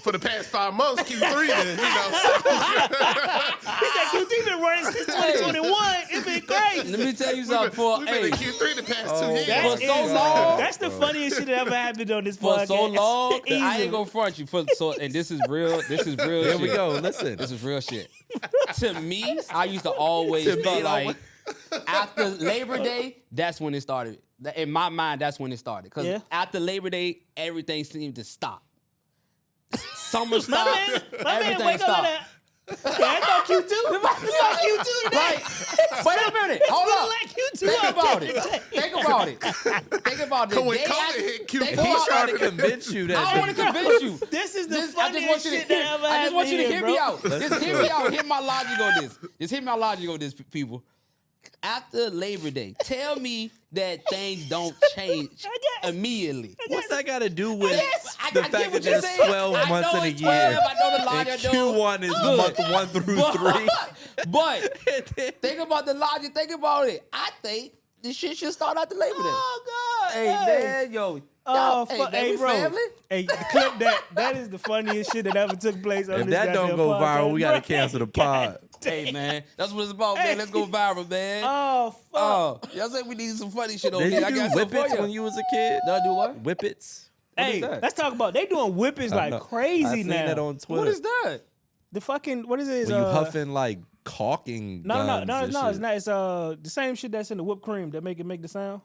for the past 5 months, Q3, then you know. He said Q3 been running since 2021. It's been crazy. Let me tell you something. We've been in Q3 the past 2 years. That For so is- long. That's the funniest shit that ever happened on this for podcast. so long, I Easily. ain't gonna front you. And this is real. This is real. Here shit. we go. Listen. This is real shit. To me, I used to always To me, feel it like after Labor Day, that's when it started. In my mind, that's when it started. Because Yeah. after Labor Day, everything seemed to stop. Summer My stopped. man Everything wake up stopped. like that. Yeah, I thought Q2. I thought Q2 today. Right. Wait a minute. Hold Feeling up. like Q2 Think out about there it. today. Think about it. Think about it. When Day COVID after- hit, think Q4 about He's it. trying to convince you I that. don't want to convince you. This is the I just funniest want you shit to that hear. ever I just happened want you to here, hear bro. me out. Just hear me out. Hear my logic on this. Just hear my logic on this, people. After Labor Day, tell me that things don't change immediately. What's that got to do with Yes, the I get fact what that you're there's saying. 12 I months know in a it's year? 12, I know the logic, And I know. Q1 is Good. month 1 through 3. But think about the logic. Think about it. I think this shit should start after Labor Day. Oh, God. Hey, man, yo. Oh, y'all- fuck. man, Hey, we bro. family? Hey, clip that. That is the funniest shit that ever took place on If this that don't goddamn go podcast, viral, we got to bro. cancel the pod. Hey, man. That's what it's about, man. Let's go viral, man. Oh, fuck. Oh, y'all say we need some funny shit over Did here. you I do got some for whippets you. when you was a kid? Did I do what? Whippets? Hey, is that? let's talk about. They doing whippings I like know. crazy I seen now. that on Twitter. What is that? The fucking what is it? When you huffing like caulking No, guns and it's shit. not. It's the same shit that's in the whipped cream that make the sound.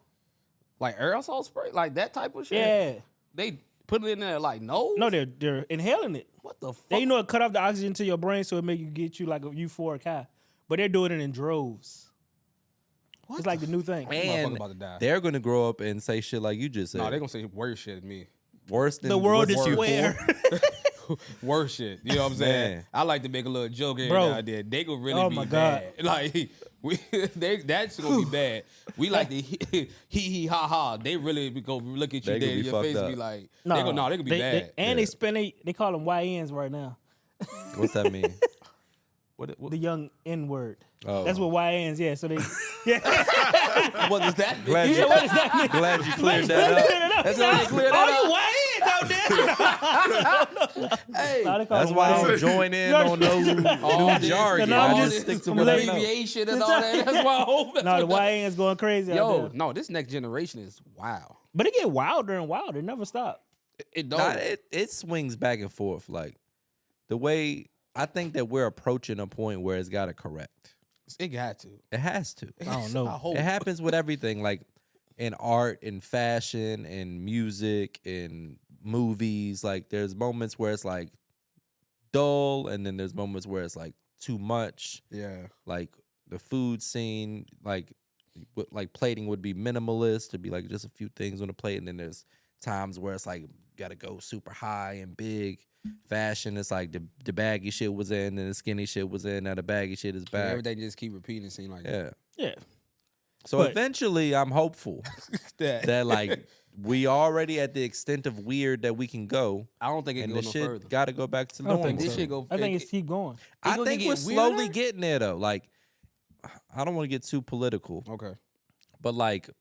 Like aerosol spray? Like that type of shit? Yeah. They put it in there like nose? No, they're inhaling it. What the fuck? They it cut off the oxygen to your brain, so it make you get you like a euphoric high. But they're doing it in droves. It's like the new thing. Motherfucker And about to die. they're gonna grow up and say shit like you just said. No, they're going to say worse shit than me. Worse than The world is what's Q4? square. Worse shit. You know what I'm saying? Man. I like to make a little joke here Bro. and there. They gonna really Oh be my God. bad. Like that's gonna be bad. We like the hee ha ha. They really go look at you They dead gonna in be your face fucked and be up. like, they gonna be bad. And Yeah. they call them YNs right now. What's that mean? what The young N word. Oh. That's what YNs. Yeah. So they. Yeah. what does that mean? Glad Yeah, you, what does that mean? glad you cleared that up. That's how they clear that All up. you YNs out there. Hey, Nah, they call That's it why I YN. don't join in You on no all new this- jargon. no, I'm I just- just stick to I'm what I know. abbreviation and all that. That's why I hope. No, the YN's going crazy out Yo, there. no, this next generation is wild. But it get wilder and wilder. It never stop. It Nah, don't. it swings back and forth. Like the way I think that we're approaching a point where it's got to correct. It got to. It has to. I don't know. I hope. It happens with everything, like in art, in fashion, in music, in movies. Like there's moments where it's like dull, and then there's moments where it's like too much. Yeah. Like the food scene, like plating would be minimalist. It'd be like just a few things on the plate, and then there's times where it's like got to go super high and big. Fashion, it's like the baggy shit was in, and the skinny shit was in. Now the baggy shit is back. Everything just keep repeating. Seem like Yeah. Yeah. So But- eventually, I'm hopeful that. that like we already at the extent of weird that we can go, I don't think it and go this no shit further. got to go back to I don't normal. think This so. shit go. I think it's keep going. I gonna think get we're slowly weirder? getting there though. Like, I don't want to get too political, Okay. but like,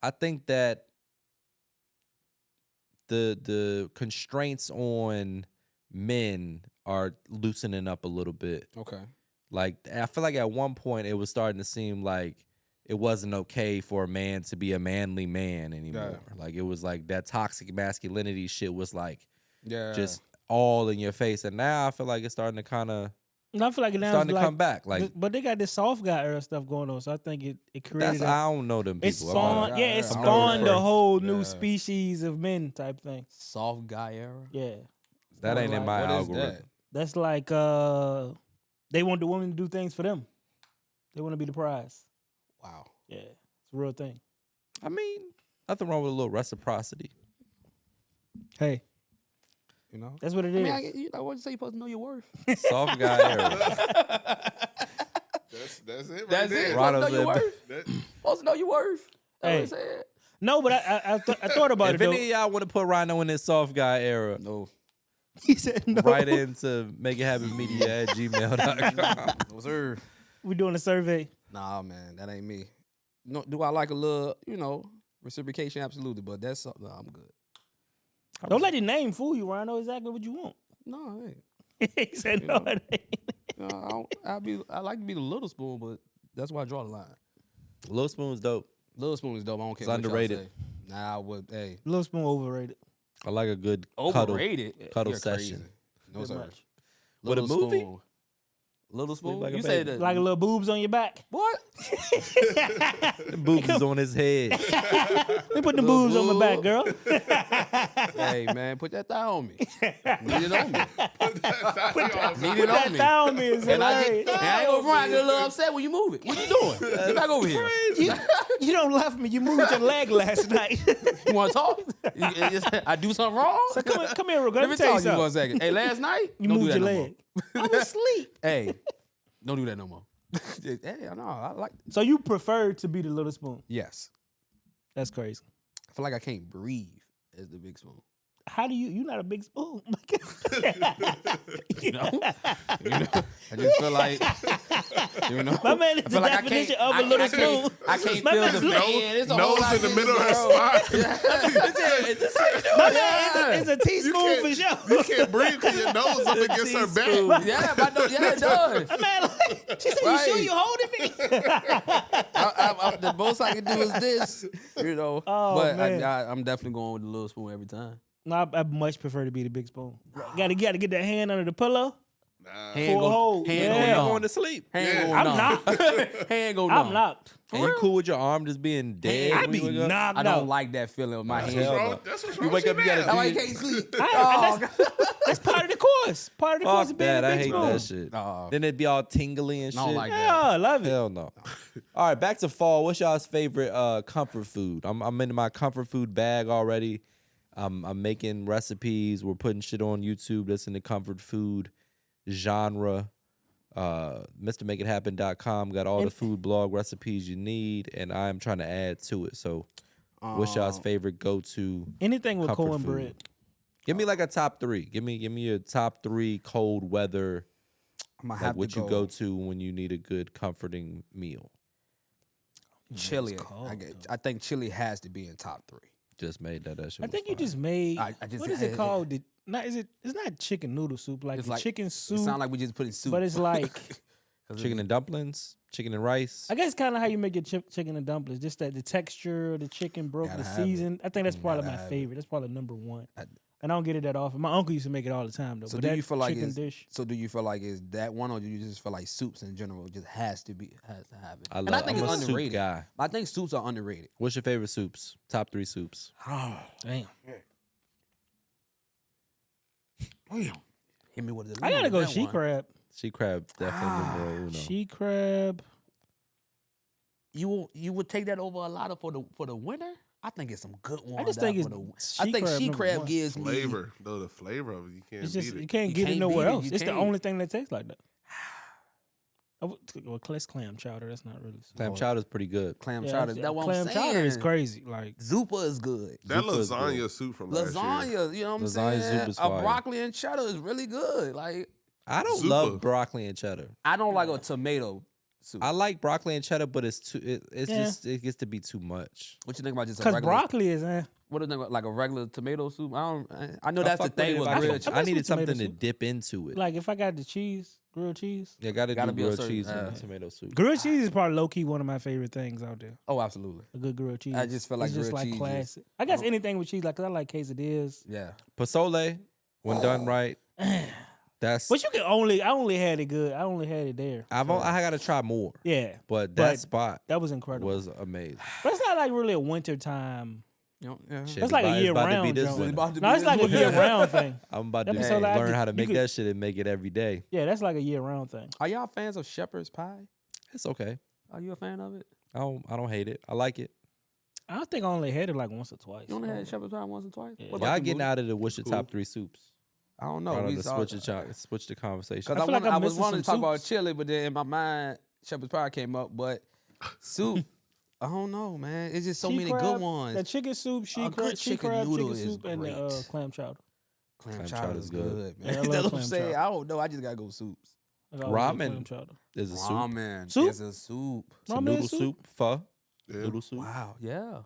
I think that the constraints on men are loosening up a little bit. Okay. Like, I feel like at one point it was starting to seem like it wasn't okay for a man to be a manly man anymore. Like it was like that toxic masculinity shit was like Yeah. just all in your face. And now I feel like it's starting to kind of And I feel like it now starting to like, come back. Like but they got this soft guy era stuff going on, so I think it created. that's I don't know them It people. I'm not- spawned, yeah, it I'm not spawned a referring- whole new Yeah. species of men type thing. soft guy era. Yeah, that ain't in my What is algorithm. that? that's like they want the women to do things for them. They want to be the prize. Wow. Yeah, it's a real thing. I mean, nothing wrong with a little reciprocity. Hey, You know. that's what it I is. mean, I want to say you're supposed to know your worth. Soft guy era. That's it right That's there. it. Supposed to Ronald know your said- worth. That- Supposed to know your worth. That's Hey. what I said. No, but I thought about If it any though. of y'all want to put Rhino in this soft guy era, No. He said no. write into makeithabbenmedia@gmail.com. No, sir. We're doing a survey. Nah, man, that ain't me. No, do I like a little, reciprocation? Absolutely, but that's something. No, I'm good. Don't let your name fool you, Ryan. Know exactly what you want. No, I ain't. He said no. It ain't. No, I like to be the little spoon, but that's why I draw the line. Little Spoon's dope. Little spoon is dope. I don't care. It's what y'all underrated. say. Nah, I would. Hey, Little Spoon overrated. I like a good overrated. cuddle You're session. crazy. No Too sir. much. With a Little movie? Spoon. Little spoon. like a You say baby. that Like a little boobs on your back. what? The boobs is on his head. They put the Little boobs on my back, boob. girl. Hey man, put that thigh on me. Need it on me. Need Put it that on me. thigh on me is And I hilarious. ain't gonna front. I get a little upset when you move it. What you doing? Get back over here. You don't left me. You moved your leg last night. You want to talk? I do something wrong? So come here, real quick. Let me Let me tell you talk to you for a something. second. Hey, last night You don't moved do your that no leg. I was asleep. more. Hey, don't do that no more. Hey, I know. I like. So you prefer to be the little spoon? Yes, That's crazy. I feel like I can't breathe as the big spoon. How do you're not a big spoon. You know, I just feel like, My man is I the feel like I definition can't- of a little spoon. I can't My feel man's the look- fan. It's a whole Nose lot in the of middle of her shit, spine. My man is a teaspoon for You sure. can't breathe because your nose up against her back. bro. Yeah, it does. My man, like, she said, Right. "You sure you holding me?" The most I can do is this, Oh, but man. I'm definitely going with the little spoon every time. No, I much prefer to be the big spoon. Gotta get that hand under the pillow. Nah. Hand Full go, hold. hand Yeah. go You're numb. going to sleep. Hand Yeah. go I'm numb. knocked. Hand go numb. I'm knocked. And you cool with your arm just being dead? I when be you wake up? knocked I don't out. like that feeling of my That's hand. what's Hell wrong. no. That's what's You wrong wake with up, you gotta That's why you do- can't sleep. That's part of the course. Part of the course Fuck of being that. a I big hate spoon. that shit. Oh. Then it'd be all tingly and shit. I don't like Yeah, that. I love it. Hell no. All right, back to fall. What's y'all's favorite comfort food? I'm in my comfort food bag already. I'm making recipes. We're putting shit on YouTube that's in the comfort food genre. MrMakeItHappen.com got all the food blog recipes you need, and I'm trying to add to it. So, what's y'all's favorite go-to? Anything with Comfort cornbread. food. Give me like a top three. Give me your top three cold weather. I'm gonna Like have what to you go to when you need a good comforting meal. chili. cold, I think chili has to be in top 3. Just made that. That shit I was think you fire. just made. I just What is it called? It's not chicken noodle soup. Like It's the like- chicken It soup. sound like we just put in soup. But it's like. chicken and dumplings, chicken and rice. I guess kind of how you make your chicken and dumplings. Just that the texture of the chicken broke, Gotta the have it. season. I think that's probably Gotta my have favorite. That's probably number one. I- And I don't get it that often. My uncle used to make it all the time though. So but do that you feel like chicken it's, dish? So do you feel like it's that one, or do you just feel like soups in general just has to have it? I And love. I think I'm it's a soup underrated. guy. I think soups are underrated. What's your favorite soups? Top 3 soups. Oh, damn. Hit me with the. I gotta lemon go on that she one. crab. She crab definitely numero uno. She crab. You would take that over a lot of for the winter. I think it's some good ones. I just think it's I she think crab she number crab one. gives me Flavor, though, the flavor of it, you can't It's just beat you it. can't You get it can't nowhere beat it. else. You It's the can't. only thing that tastes like that. Well, let's clam chowder. That's not really. soup. Clam chowder's pretty good. clam Yeah, chowder. yeah, That what clam I'm chowder is saying. crazy. Like Zupa is good. That Zupa is good. lasagna soup from last year. Lasagna, you know what I'm Lasagna saying? soup is A fire. broccoli and cheddar is really good. Like I don't Super. love broccoli and cheddar. I don't like a tomato soup. I like broccoli and cheddar, but it's too. It's Yeah. just it gets to be too much. What you think about just a because regular? broccoli is. What do you think about like a regular tomato soup? I know I that's the fuck with thing it with if I grilled could- cheese. I needed with tomato something to soup. dip into it. Like if I got the cheese, grilled cheese. Yeah, gotta Gotta do be a grilled certain- cheese and tomato soup. Grilled cheese is probably low key one of my favorite things out there. Oh, absolutely. A good grilled cheese. I just feel like it's just grilled like cheese is- classic. I guess anything with cheese, like 'cause I like quesadillas. Yeah. Pozole, when done right, that's. But you can only. I only had it good. I only had it there. I gotta try more. Yeah, But that But spot that was incredible. was amazing. But it's not like really a winter time. Yeah. Shit, That's like a it's about to be year-round this joint. winter. About to No, be it's like a this year one. round thing. I'm about to Episode like learn how to you make could- that shit and make it every day. Yeah, that's like a year round thing. Are y'all fans of shepherd's pie? It's okay. Are you a fan of it? I don't hate it. I like it. I don't think I only had it like once or twice. You only had shepherd's pie once or twice? Yeah. What about Y'all you, getting Booty? out of the what's your Cool. top 3 soups? I don't know. Trying We to saw- switch the conversation. Because I feel like I'm I was missing wanting to some talk about soups. chili, but then in my mind, shepherd's pie came up. But soup, I don't know, man. It's just so She many crab, good ones. The chicken soup, she A crab, good she chicken crab, noodle chicken is soup, and the great. clam chowder. Clam Clam chowder chowder's is good. good, Yeah, I man. love That's what I'm clam saying. chowder. I don't know. I just gotta go soups. I always like Ramen. clam chowder. Is a soup. Ramen Soup? is a soup. Some Ramen noodle soup? soup. Pho. Yeah. Noodle soup. Wow. Yeah.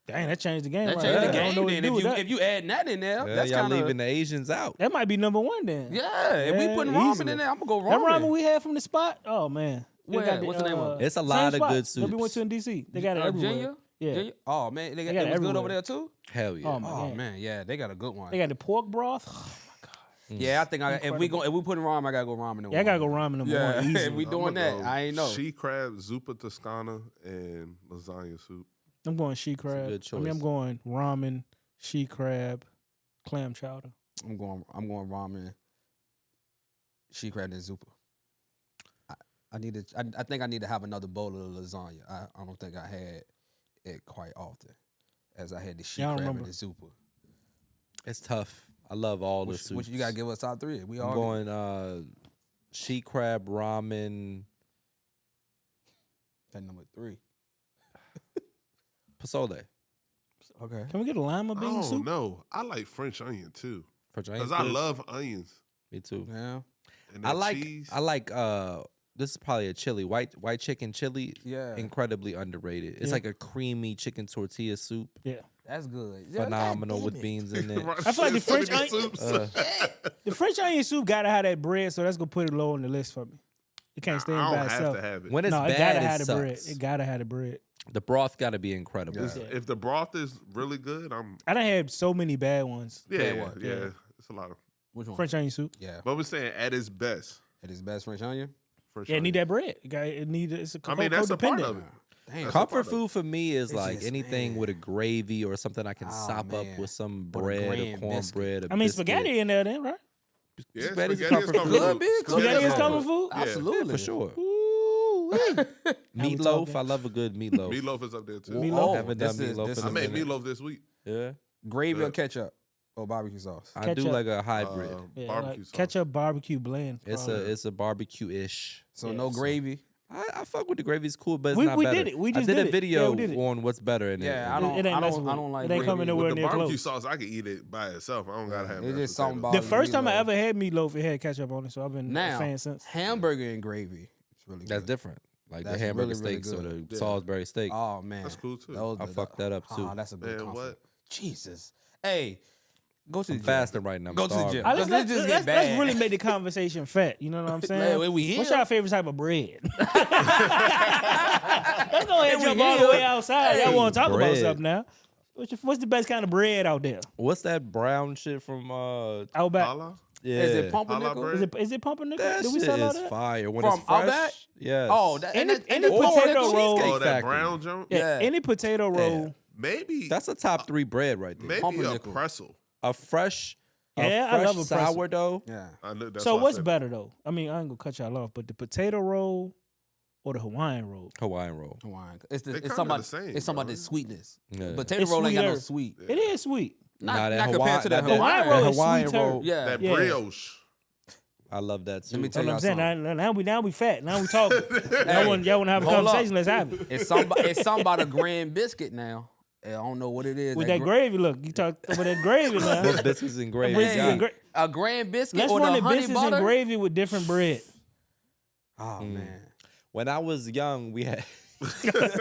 Dang, that changed the game. That right changed there. the I don't know game what to then. do If with you that. if you add that in there, Yeah, that's y'all kind of leaving the Asians out. That might be number one then. yeah. If we Yeah, putting ramen easily. in there, I'm gonna go That ramen ramen. we had from the spot. Oh man, They Where? got What's the name of It's a same lot of spot good that we went soups. to in DC. They got it everywhere. Virginia? Yeah. Virginia? Oh man, got it it was good everywhere. over there too. Hell yeah. Oh my Oh god. man, yeah, they got a good one. They got the pork broth. Oh my god. Yeah, I think if we putting ramen, I gotta go ramen. Yeah, I gotta go ramen in the Yeah, morning. if Easily. we doing that, I ain't know. She crab, zuppa toscana, and lasagna soup. I'm going she crab. good I mean, I'm choice. going ramen, she crab, clam chowder. I'm going ramen. She crab and zupa. I need to. I think I need to have another bowl of lasagna. I don't think I had it quite often as I had the she Yeah, I don't crab and remember. the zupa. It's tough. I love all the Which soups. you gotta give us top 3. We I'm all going she crab ramen that number 3. pozole. Okay. Can we get a lima I bean don't soup? know. I like French onion too. French Because onions I good. love onions. Me too. Yeah. And I that like cheese. this is probably a chili. White chicken chili. Yeah. Incredibly underrated. It's Yeah. like a creamy chicken tortilla soup. Yeah. That's good. Yeah, Phenomenal God with damn it. beans in it. I feel like the French onion- soups. The French onion soup gotta have that bread, so that's gonna put it low on the list for me. It can't stand I by don't have itself. to have it. When it's No, it bad, gotta it have the bread. sucks. It gotta have the bread. The broth got to be incredible. Yeah. If the broth is really good, I'm I done had so many bad ones. yeah, what? yeah. Yeah. It's a lot of. Which one? French onion soup. Yeah. But we're saying at its best. It is best French onion. French Yeah, it onion. need that bread. It's a I mean, that's a part codependent. of it. Damn. That's Comfort part of it. food for me is It's like just, anything man. with a gravy or something I can Oh, sop up man. with some With a bread or grand cornbread. I mean, spaghetti in there then, right? Yeah, Spaghetti's spaghetti is comfort comfort food. food. Good, Spaghetti is comfort coming food. food. Yeah. Absolutely. for sure. Ooh, we Meatloaf, talking. I love a good meatloaf. Meatloaf is up there too. Meatloaf? Haven't done this is- meatloaf this in I a is- made minute. meatloaf this week. Yeah, Gravy or Yeah. ketchup or barbecue sauce. I do Ketchup. like a hybrid. Yeah, Barbecue like sauce. ketchup barbecue blend. it's probably. a barbecue ish. So Yeah, no so- gravy. I fuck with the gravy. It's cool, but it's We- not we better. did it. We I just did did a it. video Yeah, we did it. on what's better in Yeah, it. I don't. It ain't I messing don't. I with don't it. like. It ain't gravy. coming nowhere With the near barbecue close. sauce, I can eat it by itself. I don't gotta have. It's mashed just something potatoes. The about first time I meatloaf. ever had meatloaf, it had ketchup on it, so I've been a Now, fan since. hamburger and gravy. It's really That's good. different. Like That's the hamburger really, really steaks or good. the Yeah. Salisbury steak. Oh man, That's cool, too. Those- I fucked that up, too. Oh, that's a good Man, comfort. what? Jesus. Hey, go to the I'm gym. fasting right now. I'm Go to the starving. gym. Let's, Let's let's, just let's, get let's bad. really make the conversation fat. You know what I'm saying? Man, we here. What's your favorite type of bread? Let's go ahead and We jump all the here. way outside. Y'all want to talk about bread. something now? What's the best kind of bread out there? What's that brown shit from? Outback. Holla? Yeah, Is it pumpernickel? bread? Is it pumpernickel? That Do we shit sell all is that? fire when From it's fresh. Outback? Yes. Oh, that, Any and potato pumpernickel roll- Cheesecake Oh, that Factory. brown junk? Yeah, Yeah. any potato roll. Maybe That's a top 3 bread right there. maybe a Pumpernickel. pretzel. A fresh, Yeah, I fresh love a pretzel. sourdough. Yeah. I know, that's So why I what's said better though? I mean, I ain't gonna cut y'all off, but the potato roll or the Hawaiian roll? Hawaiian roll. Hawaiian. They It's kinda something about the same, it's something about bro. the sweetness. Yeah. Potato It's roll ain't got no sweeter. sweet. It is sweet. Nah, Not that compared to the Hawaiian- Hawaiian that roll is Hawaiian sweeter. roll. Yeah. that Yeah. brioche. I love that too. Let me tell That's what y'all I'm saying. something. Now we fat. Now we talking. Hey, y'all want to have a hold up. conversation? Let's have it. It's something about a grand biscuit now. I don't know what it is. With that gravy, look, you talk about that gravy now. With biscuits and gravy. Biscuits yeah. and gra- a grand biscuit Let's or run the the honey biscuits butter. and gravy with different bread. Oh man. When I was young, we had.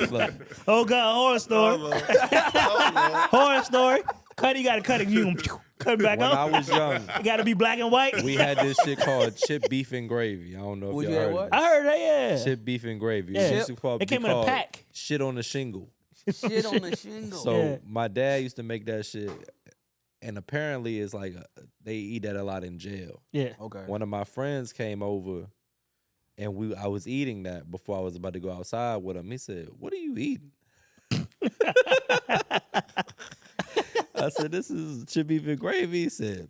Look, Oh God, horror story. Horror story. Cut. You gotta cut it. You cut it back when I on. was young, It gotta be black and white. we had this shit called chip beef and gravy. I don't know if Would y'all you have heard what? of I this. heard that. Yeah. Chip beef and gravy. Yeah. It used to It came in a called pack. Shit on the shingle. Shit on the shingle. So Yeah. my dad used to make that shit, and apparently it's like they eat that a lot in jail. Yeah. Okay. One of my friends came over, and I was eating that before I was about to go outside with him. He said, "What are you eating?" I said, "This is chip beef and gravy." He said,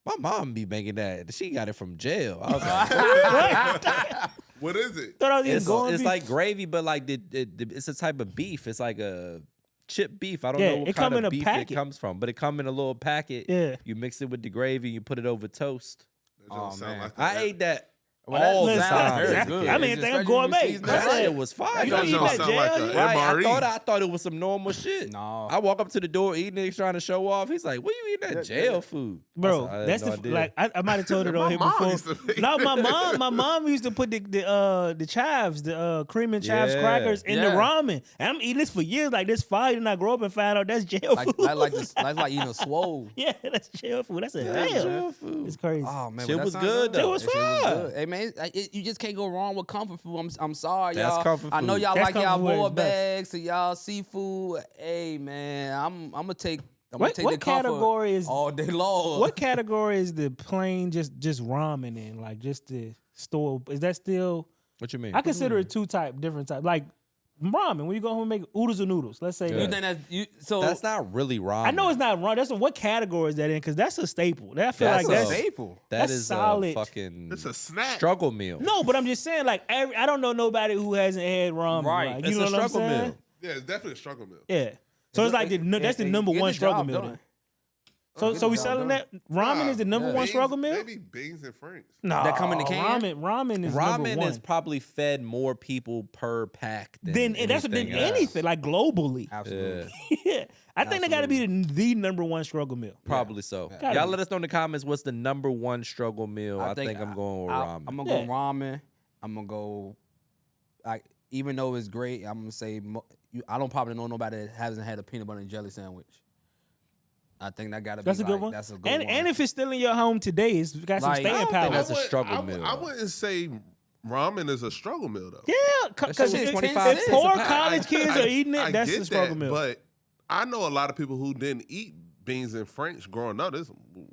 "My mom be making that. She got it from jail." I was like, What is it? Thought I was eating corned it's beef. like gravy, but like it's a type of beef. It's like a chip beef. I don't Yeah, know what it kind come in a of beef packet. it comes from, but it come in a little packet. Yeah. You mix it with the gravy. You put it over toast. That don't sound man. like I a- ate that Well, that all the sounds time. very as a good. kid. I mean, It's think just I'm gourmet. especially when you That's season That it. shit was fire. You That don't eat don't that sound like jail? a Right, MRE. I thought it was some normal shit. No. I walk up to the door eating it, trying to show off. He's like, "What you eating that jail food, Bro, I had that's no the idea. like I might have told it My on here mom before. used to make No, my that. mom used to put the chives, the cream and chives Yeah. crackers in the Yeah. ramen. And I'm eating this for years, like this fire, and I grow up and find out that's jail like, food. that's like eating a swole. Yeah, that's jail food. That's a That's damn. jail food. It's crazy. Oh man, Shit but that was sounds good, though. It was That shit fire. good. Hey man, you just can't go wrong with comfort food. I'm sorry, That's y'all. comfort I know food. y'all That's like y'all comfort food boiled is best. bags and y'all seafood. Hey man, I'm gonna take. I'm What- gonna take what the comfort category is- all day long? What category is the plain just ramen in? Like just the store? Is that still? What you mean? I consider it different type. Like ramen, when you go home and make oodles or noodles. Let's say Yeah. You that. think that's you? So That's not really ramen. I know it's not wrong. That's what category is that in? Because that's a staple. I feel That's like a that's staple. That that's is solid. a fucking It's a snack. struggle meal. no, but I'm just saying like I don't know nobody who hasn't had ramen. Right. Like, It's you know a what I'm struggle saying? meal. Yeah, it's definitely a struggle meal. Yeah. So it's like that's the number Get one the struggle job meal. done. then. So Get so the we job selling done. that ramen is the number one Beans- struggle meal? Maybe beans and franks. No, That come in the can? Ramen is number Ramen one. is probably fed more people per pack than That's what than anything else. anything like globally. Absolutely. Yeah, I think they got to be the number one struggle meal. Probably so. Gotta Y'all be. let us know in the comments what's the number one struggle meal. I think I'm going with ramen. I'm gonna Yeah. go ramen. I'm gonna go. Like even though it's great, I'm gonna say I don't probably know nobody that hasn't had a peanut butter and jelly sandwich. I think that gotta be. That's a good like, one. That's a good and one. and if it's still in your home today, it's got some Like, I staying don't power. think that's a struggle I meal, I though. wouldn't say ramen is a struggle meal though. Yeah, That because shit is if 25 if cents a poor pack. college kids are eating it, I that's get a struggle that, meal. But I know a lot of people who didn't eat beans and franks growing up.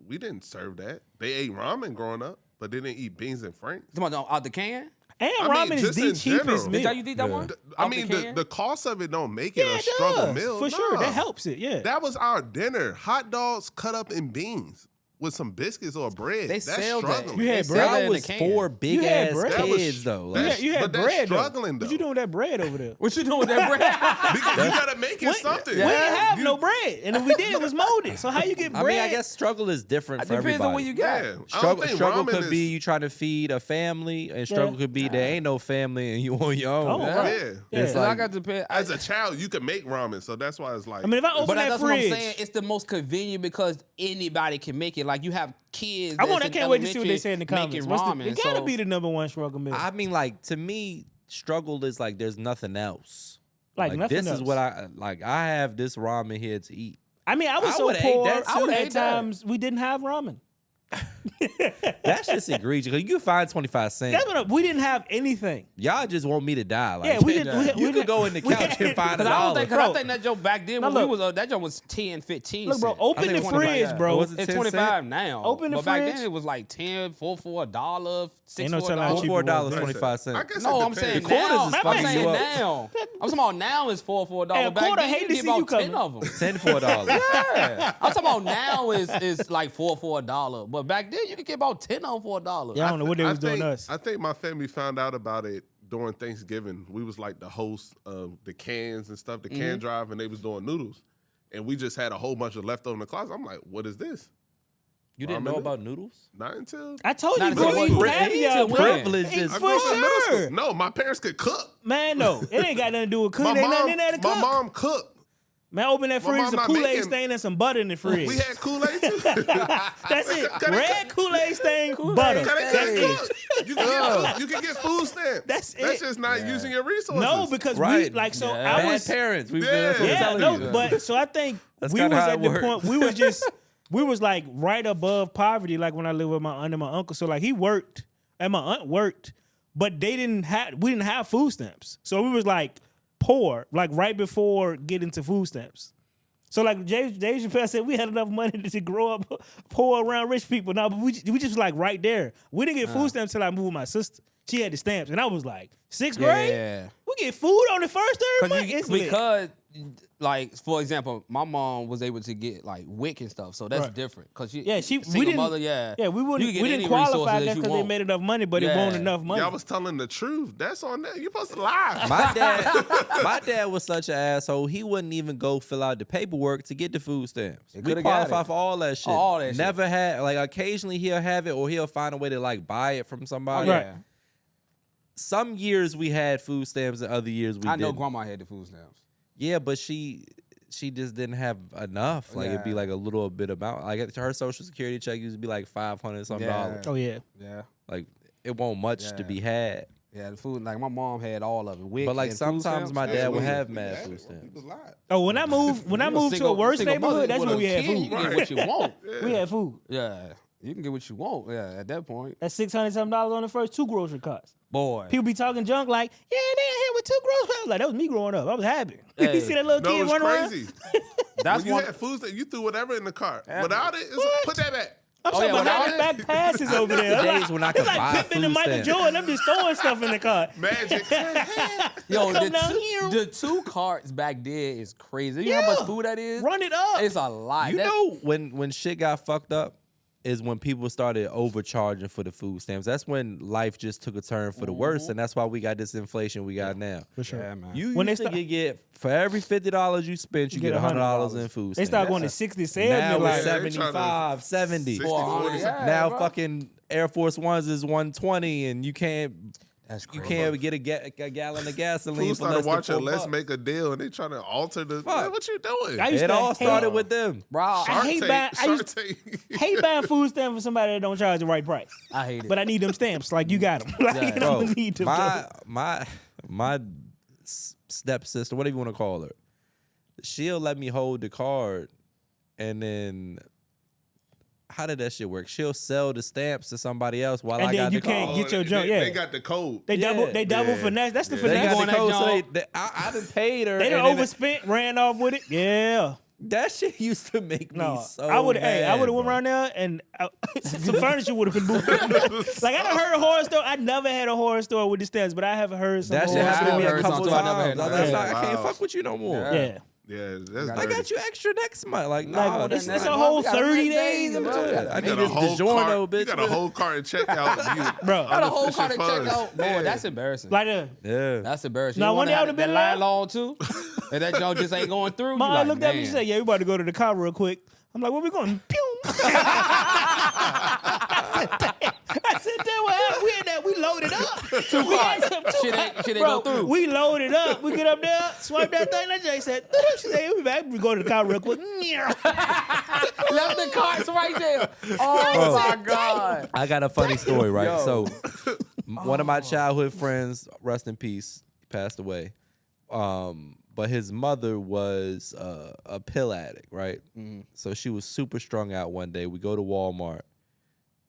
We didn't serve that. They ate ramen growing up, but they didn't eat beans and franks. Come on, out the can. And I mean, ramen is just the in cheapest general. Did meal. y'all eat that one? I Out mean, can? the cost of it don't make it Yeah, a it struggle does. meal. For sure. Nah. That helps it, yeah. That was our dinner: hot dogs cut up in beans with some biscuits or bread. They That's sell that. struggling. You had They bread? sell that That in the was can. four big You had ass bread? That was- kids though. You Like, had, you had but that's bread, though. struggling, What you though. doing with that bread over there? What you doing with that bread? Because you gotta make it something. We didn't have no bread. And if we did, it was molded. So how you get I bread? mean, I guess struggle is different It for depends everybody. on what you got. Yeah. I don't Struggle, think struggle ramen could be is- you trying to feed a family, and struggle could be there ain't no family and you on your own. Oh, right. Yeah. Yeah. It's So I like- got to pay. As a child, you could make ramen, so that's why it's like. I mean, if I open But that that's what I'm fridge, saying. It's the most convenient because anybody can make it. Like you have kids. I that's in can't wait to see what they elementary say in the making comments. What's ramen. it gotta so- be the number one struggle meal. I mean, like to me, struggle is like there's nothing else. Like nothing this else. is what I like. I have this ramen here to eat. I mean, I was I so would've ate poor. that too. At times we didn't have ramen. That's just egregious. You can find 25 cents. That's what we didn't have anything. Y'all just want me to die. Like, Yeah, we didn't. you could go in the couch and find Cause $1. I think that joke back then Now when we look. was that joke was 10, 15 Look, bro, cents. open I think the 25, fridge, yeah. bro. Was it It's 10 25 cents? now. Open the but back fridge. then it was like 10, $4 for $1, $6 Ain't no for telling how $1. cheap it was. $4.25. I guess No, it I'm depends. saying The quarters now. is I'm fucking saying you up. now. I'm talking about now is $4 for $1. Hey, a Back quarter then hate you to get see you about 10 coming. of them. 10 for $1. Yeah. I'm talking about now is like $4 for $1. But back then you could get about 10 of them for $1. Yeah, I don't know what they was doing think, us. I think my family found out about it during Thanksgiving. We was like the host of the cans and stuff, the can drive, and they was doing noodles. And we just had a whole bunch of leftover in the closet. I'm like, what is this? You didn't know Ramen? about noodles? Not until I told you, Not bro. until We what? caviar, bro. Privilege Hey, is I for grew up in middle sure. school. No, my parents could cook. Man, no, it ain't got nothing to do with cooking. My Ain't nothing mom, in there to my cook. mom cooked. Man, open that my fridge, mom a not Kool-Aid making- stain and some butter in the fridge. We had Kool-Aid too. That's it. Cut it, Red Kool-Aid stain, butter. Cut it, That's cut it. it. You can get food stamps. That's That's it. just not using your resources. No, because we Right. like so. Yeah. I Bad was parents. We've Yeah. been yeah, telling no, you. but so I think That's we kinda was how at it the works. point we was just we was like right above poverty. Like when I lived with my aunt and my uncle. So like he worked and my aunt worked, but we didn't have food stamps. So we was like poor, like right before getting to food stamps. So like Dave Chappelle said, we had enough money to grow up poor around rich people. No, but we just was like right there. We didn't get food stamps till I moved with my sister. She had the stamps, and I was like 6th grade. Yeah. We get food on the first third month. It's lit. Because like for example, my mom was able to get like WIC and stuff, so that's Right. different. Cause we single didn't. mother, yeah, we You wouldn't. can get We any didn't qualify resources that you because they want. made enough money, but it Yeah. wasn't enough money. Y'all was telling the truth. That's on that. You supposed to lie. My dad was such an asshole. He wouldn't even go fill out the paperwork to get the food stamps. They We coulda got qualify it. for all that shit. All that shit. Never had like occasionally he'll have it or he'll find a way to like buy it from somebody. Right. Some years we had food stamps and other years we I know didn't. grandma had the food stamps. Yeah, but she just didn't have enough. Like it'd be Yeah. like a little bit amount. Like her social security check used to be like $500 something Yeah. dollars. Oh yeah. Yeah, Like it won't much to Yeah. be had. yeah, the food. Like my mom had all of it. WIC But like and food sometimes stamps. my dad would have We mad had food it. stamps. People lied. Oh, when I moved to a Single- worse single mother neighborhood, that's with when a we had kid, food. You can get what you want. We had food. Yeah, you can get what you want. Yeah, at that point, That's $600 something on the first 2 grocery carts. boy. People be talking junk like, yeah, they in here with 2 grocery carts. Like that was me growing up. I was happy. Hey. You see that little No, kid it's running around? crazy. That's When you one. had food stamps, you threw whatever in the cart. Yeah. Without it, put that back. I'm Oh, talking yeah, about without having back passes over there. The days when I could It's like buy Pippen and food Michael stamps. Jordan. I'm just throwing stuff in the cart. Magic. Yo, Come down here. the 2 carts back there is crazy. You know how Yeah. much food that is? Run it up. It's a lot. You That- know when shit got fucked up is when people started overcharging for the food stamps. That's when life just took a turn for the worse, and that's why we got this inflation we got now. For sure. Yeah, man. You When used they to get for every $50 you spent, you get get $100 $100 in food They stamps. start going to 60, 70. Now Like, it's they tryna- 75, 70. 60, 40. Yeah, Now bro. fucking Air Force Ones is 120, and you can't That's you crazy. can't get a gallon of gasoline Who for started less than watching $4. Let's Make a Deal and they trying to alter the. Fuck. Man, what you doing? I used It to all hate- started with them. Bro, I hate Tank, buying- I Shark used- Tank. hate buying food stamps for somebody that don't charge the right price. I hate it. But I need them stamps. Like you got them. Like, Yeah. I'm Bro, gonna need them. my stepsister, whatever you want to call her, she'll let me hold the card, and then how did that shit work? She'll sell the stamps to somebody else while And I then got you the can't card. get your they, junk. Yeah, They got the code. they double Yeah. finesse. That's the Yeah. They finesse. got on the that code, so joint. I done paid her. They done and then overspent, ran off with it. Yeah. that shit used to make No, me so I would. Hey, I mad, would have went bro. around there and some furniture would have been moved. Like I done heard a horror story. I never had a horror story with the stamps, but I have heard some. That shit horror happened to me I a heard couple something. I never had times. I no- was like, Yeah. I can't Wow. fuck with you no more. Yeah. Yeah. Yeah, that's I dirty. got you extra next month. Like, Like, nah, it's that's a not- whole we got 30 next days. days, bro. I You need got a this whole DiGiorno, cart. bitch. You got a whole cart and checkout. You, Bro. Got a whole cart unofficial of check funds. out. Boy, Yeah. that's embarrassing. Like Yeah. That's embarrassing. Now, You one wanna day I have would've that been line like- long too, and that joint just ain't going through. my you aunt like, looked at me and man. said, "Yeah, we about to go to the car real quick." I'm like, "Where we going?" Pew. I said, "Damn, what happened? We in there. We loaded up. Two We had carts. some- two Shit ain't- carts. shit ain't Bro, go through. We loaded up. We get up there, swipe that thing. That Jay said, "She said, we back. We go to the car real quick." Left the carts right there. Oh my god. I got a funny story, right? Yo. So, one of my childhood friends, rest in peace, passed away. but his mother was a pill addict, right? So she was super strung out one day. We go to Walmart,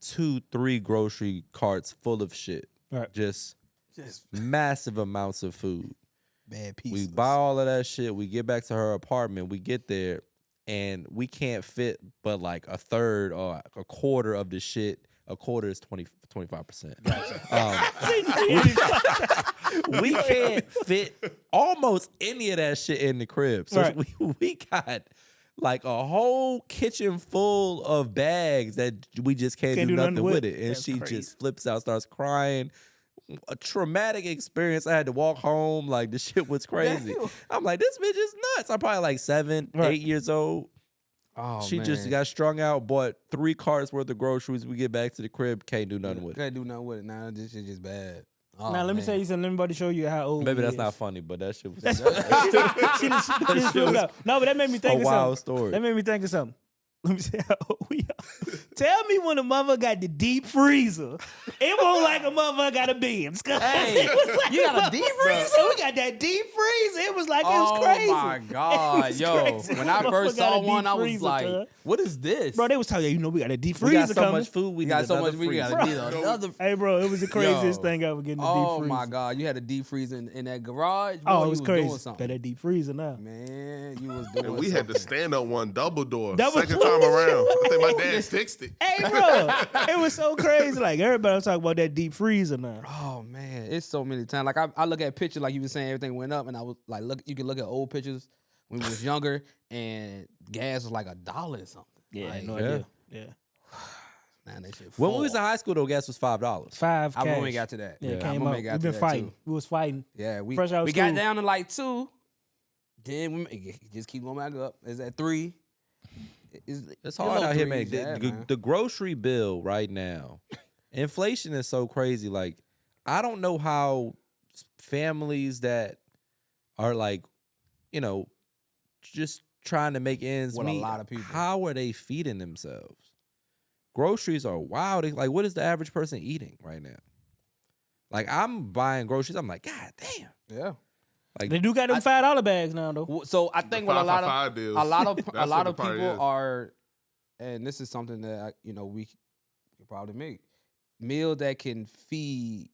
2-3 grocery carts full of shit, Right. just massive amounts of food. Bad pieces. We buy all of that shit. We get back to her apartment. We get there, and we can't fit but like a third or a quarter of the shit. A quarter is 25%. We can't fit almost any of that shit in the crib. So Right. we got like a whole kitchen full of bags that we just can't do nothing with it. And That's she crazy. just flips out, starts crying. A traumatic experience. I had to walk home. Like, the shit was crazy. I'm like, this bitch is nuts. I'm probably like 7, Right. 8 years old. Oh, She man. just got strung out, bought 3 carts worth of groceries. We get back to the crib, can't do nothing with it. Can't do nothing with it. Nah, this shit just bad. Oh, Now let me man. tell you something. Let me about to show you how old. Maybe he that's is. not funny, but that shit was She just flipped out. No, but that made me think a of wild something. story. That made me think of something. Let me see how old we are. Tell me when a mother got the deep freezer. It won't like a mother got a Benz. Hey, you got a deep freezer? So we got that deep freezer. It was like it was crazy. Oh my God, was yo! crazy. When I first Motherfucker got saw a one, deep I was freezer, like, cuz. "What is this?" Bro, they was telling you, we got a deep We freezer got so coming. much food. We We got need so much. another We got freezer. to need another. Hey, bro, it was the craziest Yo. thing ever getting the Oh deep freezer. my God, you had a deep freezer in that garage. Boy, Oh, it you was Doing crazy. Got something. that deep freezer now. Man, you was doing. And we had the something. stand up one, double door. Double Second door. time around. I think my dad fixed it. Hey, bro, it was so crazy. Like, everybody was talking about that deep freezer now. Oh man, it's so many times. Like I look at pictures, like you were saying, everything went up, and I was like, look, you can look at old pictures when we was younger, and gas was like $1 or something. Yeah, Like, no yeah. idea. Yeah. Man, that shit. When we was in full. high school, though, gas was $5. 5 I cash. remember we got to that. Yeah, it I came remember up. we got We've to been that, fighting. too. We was fighting. Yeah, we Fresh out of we got school. down to like 2. Then we just keep going back up. It's at 3. It's hard out here, man. Yeah, The grocery bill right now, inflation is so crazy. Like, I don't know how families that are like, you know, just trying to make ends With a meet. lot of people. How are they feeding themselves? Groceries are wild. Like, what is the average person eating right now? Like, I'm buying groceries. I'm like, God damn. Yeah. Like, They do got them $5 bags now, though. So I think what a 5 lot for of 5 deals. a lot That's of what the people party is. are, and this is something that we could probably make meals that can feed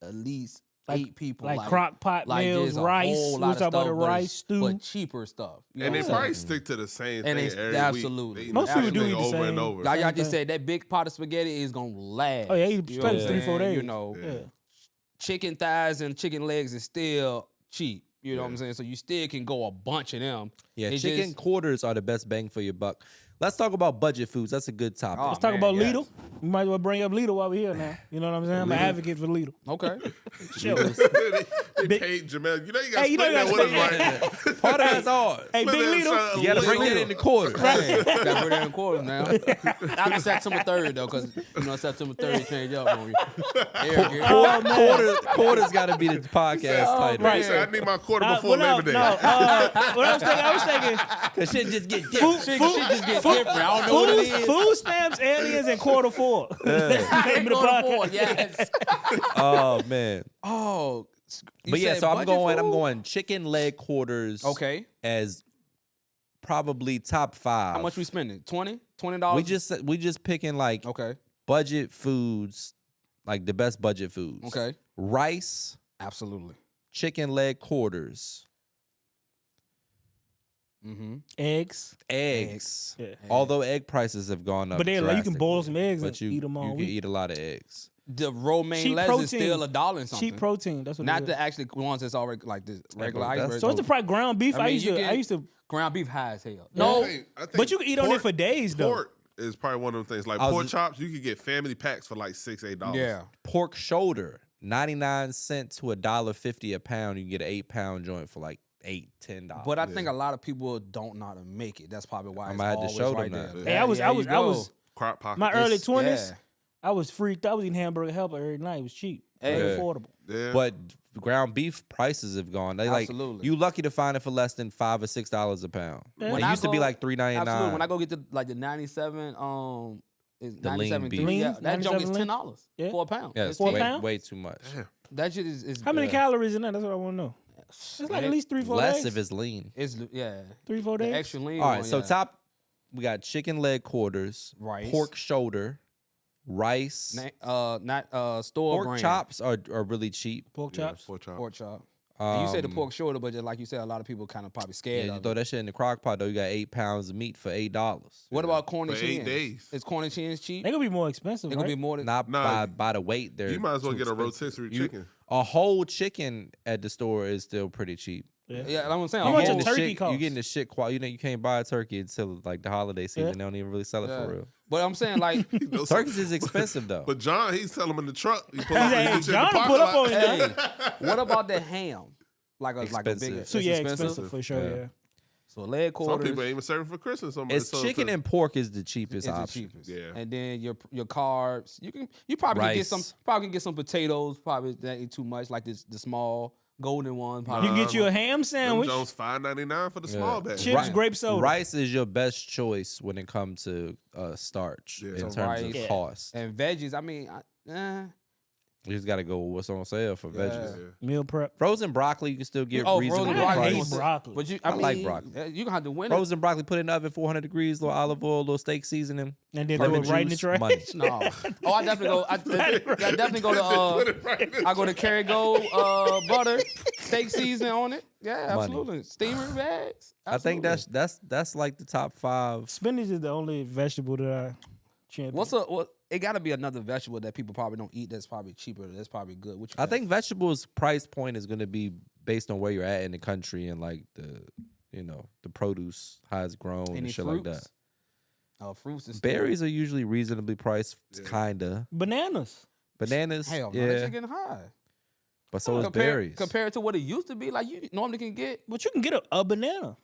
at least Like- 8 people, Like crock pot meals, there's a rice. whole We lot was of talking about stuff, the but rice it's- stew. but cheaper stuff. You know And what they I'm probably saying? stick to the same And thing it's- every absolutely. week. They eat Most the same people do thing eat the over same. and over. Like y'all Same just thing. said, that big pot of spaghetti is gonna last. Oh, yeah, you know spend what I'm 3-4 saying? days. You know, Yeah. chicken thighs and chicken legs is still cheap. You know what I'm Yeah. saying? So you still can go a bunch of them. yeah, It's chicken just- quarters are the best bang for your buck. Let's talk about budget foods. That's a good topic. Oh, Let's talk man, about yes. Lidl. We might as well bring up Lidl while we're here now. You know what I'm saying? I'm an advocate for Lidl. Okay. Sure. they Big- paid Jamel. You know you got Hey, to you know split you that with gotta us split right Part of that's ours. Hey, Big Lidl. You got to bring that in the quarter. Hey, gotta put it in quarters now. After September 3rd, though, because September 3rd change up on you. Oh, man. Quarters got to be the podcast title. right. I need my quarter before Well, Labor Day. what I was thinking, Cause shit just get Shit, different. shit just get different. I don't know what it is. food stamps, aliens, and quarter 4. That's the name of the Quarter podcast. 4, yes. Oh man. Oh, But yeah, so I'm going chicken leg quarters. Okay. As probably top 5. How much we spending? $20? We just picking like Okay. budget foods, like the best budget foods. Okay. Rice, Absolutely. chicken leg quarters, Mm-hmm. Eggs. eggs. Yeah. Although egg prices have gone up, But they're like, you can boil some drastically, eggs and but you eat them all you can week. eat a lot of eggs. The romaine Cheap lettuce is protein. still $1 and something. Cheap protein. That's what Not it is. the actually ones that's already like this regular that's- iceberg. So what's the price? Ground beef? I I mean, used you to. get- I used to. ground beef high as hell. No, I think but you can eat on it for days though. Pork is probably one of them things. Like I was pork just- chops, you could get family packs for like $6-8. Yeah. Pork shoulder, 99 cents to $1.50 a pound. You can get an 8-pound joint for like $8-10. But I think a lot of people don't know how to make it. That's probably why I it's might have to always show them right that. there. Hey, I was Crock pot. my early It's- 20s. yeah. I was freaked. I was eating hamburger helper every night. It was cheap, very Yeah. affordable. Yeah. But ground beef prices have gone. They Absolutely. like you lucky to find it for less than $5 or $6 a pound. When It I used to be go- like $3.99. Absolutely. When I go get the like the 97, is The lean 97 beef. three, yeah, Lean, that junk is 97 lean? $10 Yeah. for a pound. yeah, It's it's For a cheap. pound? way too much. That shit is How many uh, calories in that? That's what I want to know. It's like at least 3-4 Less days. if it's lean. It's 3-4 the days. extra lean. All right, one, so yeah. top, we got chicken leg quarters, Rice. pork shoulder, rice. not store Pork brand. chops are really cheap. Pork Yeah, chops. pork chop. Pork chop. And you said the Um, pork shoulder, but just like you said, a lot of people kind of probably scared Yeah, you of throw it. that shit in the crock pot though. You got 8 pounds of meat for $8. What about corn and For 8 chins? days. Is corn and chins cheap? They gonna be more expensive, It right? could be more than Not Nah, by the weight. They're You might as well too get a expensive. rotisserie You- chicken. A whole chicken at the store is still pretty cheap. Yeah, that's what I'm saying. How a much whole- a turkey shit, cost? You getting the shit quality. You know, you can't buy a turkey until like the holiday season. Yeah. They don't even really sell it Yeah. for real. But I'm saying like, No, so- Turkeys is expensive though. But John, he's selling them in the truck. He pull He up said, and hey, get you in the John will parking pull up lot. on you. hey, what about the ham? Like a Expensive. big. So it's yeah, expensive for sure. Yeah. Yeah. So leg Some quarters. people ain't even serving for Christmas. Somebody It's sold chicken to- and pork is the cheapest is the option. cheapest. Yeah. And then your carbs. You probably can get Rice. some potatoes. Probably that ain't too much. Like the small golden one. You Probably. can get you a ham Them sandwich, Jones $5.99 for the small bag. chips, grape soda. Rice is your best choice when it comes to starch Yeah. in So terms rice. of Yeah. cost. And veggies. I mean, You just got to go with what's on sale for veggies. Yeah. Meal prep. Frozen broccoli, you can still get frozen reasonable broccoli. I price. hate broccoli. But I I like mean, broccoli. You gonna have to win it. Frozen broccoli, put it in the oven 400 degrees, little olive oil, little steak seasoning. And then throw lemon it right in the juice, trash. money. No. Oh, I definitely go. I definitely go to. I go to Kerrygold butter, steak seasoning on it. Yeah, Money. absolutely. Steamer bags. I think Absolutely. that's like the top 5. Spinach is the only vegetable that I champion. What? It got to be another vegetable that people probably don't eat. That's probably cheaper. That's probably good. What you I got? think vegetables price point is going to be based on where you're at in the country and like the produce, how it's grown Any and shit fruits? like that. Fruits is Berries are usually reasonably priced, kinda. Bananas. Bananas, Hell, no, yeah, that shit getting high. but so is berries. Compared to what it used to be, like you normally can get But you can get a banana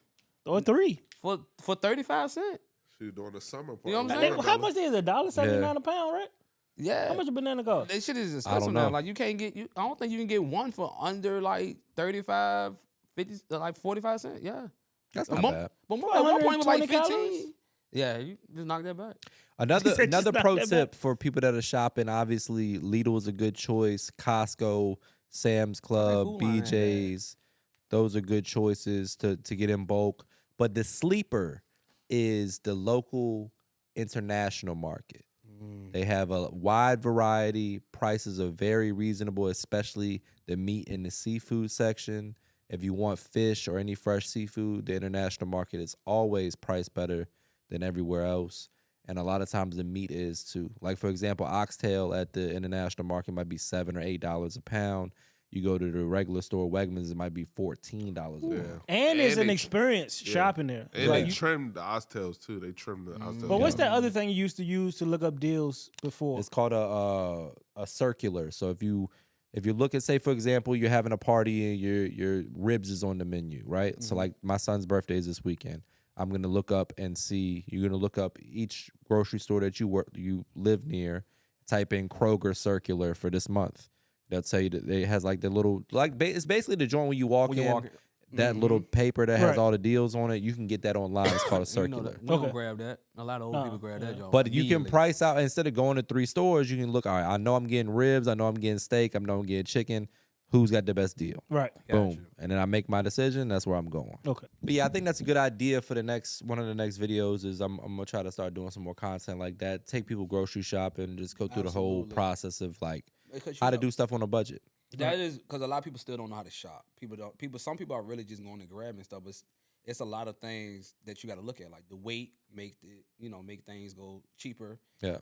or 3. for 35 cents. Shoot, during the summer. You know what I'm Like, saying? how much is it? $1.79 a pound, right? Yeah. How much a banana cost? That shit is I expensive don't now. know. Like you can't get. I don't think you can get one for under like 35, 50, like 45 cents. Yeah. That's A not month- bad. But at one point it was like 120 calories? 15. Yeah, you just knock that back. Another said just not pro that tip for people that are shopping. Obviously, Lidl is a good choice. Costco, Sam's Club, Food Line ain't bad. BJ's, those are good choices to get in bulk. But the sleeper is the local international market. They have a wide variety. Prices are very reasonable, especially the meat and the seafood section. If you want fish or any fresh seafood, the international market is always priced better than everywhere else. And a lot of times the meat is too. Like, for example, oxtail at the international market might be $7 or $8 a pound. You go to the regular store, Wegmans, it might be $14 a pound. And it's And an they- experience shopping there. And Like, they you- trimmed the oxtails too. They trimmed the oxtails. but what's down. that other thing you used to use to look up deals before? It's called a circular. So if you look at, say, for example, you're having a party and your ribs is on the menu, right? So like my son's birthday is this weekend. I'm gonna look up and see. You're gonna look up each grocery store that you live near. Type in Kroger circular for this month. They'll tell you that it has like the little it's basically the joint when you walk in. That little paper that has Right. all the deals on it, you can get that online. It's called a circular. We don't Okay. grab that. A lot of old people grab that. Joint But you can immediately. price out, instead of going to 3 stores, you can look, all right, I know I'm getting ribs, I know I'm getting steak, I know I'm getting chicken. Who's got the best deal? Right. Boom. And then I make my decision, that's where I'm going. Okay. But yeah, I think that's a good idea for one of the next videos is I'm gonna try to start doing some more content like that. Take people grocery shopping, just go through the whole Absolutely. process of like Because, you how to know, do stuff on a budget. That is because a lot of people still don't know how to shop. Some people are really just going to grab and stuff, but it's a lot of things that you got to look at, like the weight make things go cheaper. Yeah.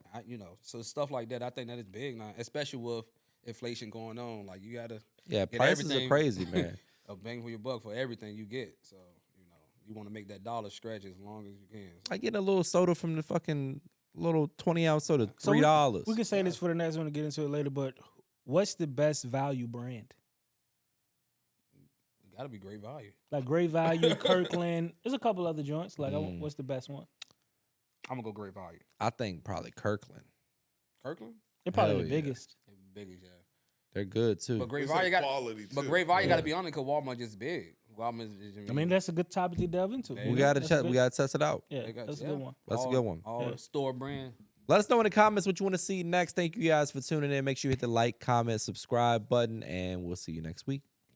So stuff like that. I think that is big now, especially with inflation going on. Like you got to Yeah, get prices are everything- crazy, man. a bang for your buck for everything you get. So you want to make that dollar stretch as long as you can. So, I get a little soda from the fucking little 20-ounce soda, So we- $3. We can say this for the next one to get into it later, but what's the best value brand? it got to be great value. Like Great Value, Kirkland. There's a couple other joints. Like, what's the best one? I'm gonna go great value. I think probably Kirkland. Kirkland, They're probably Hell the yeah. biggest. biggest, yeah. They're good too. But great It's value a got. quality But too. great value got to be on it because Walmart just big. Walmart is. I mean, that's a good topic to delve into. We we gotta That's a check. good- We gotta test it out. Yeah, They got- that's a yeah. good one. That's a good one. All Yeah. store brand. Let us know in the comments what you want to see next. Thank you guys for tuning in. Make sure you hit the like, comment, subscribe button, and we'll see you next week.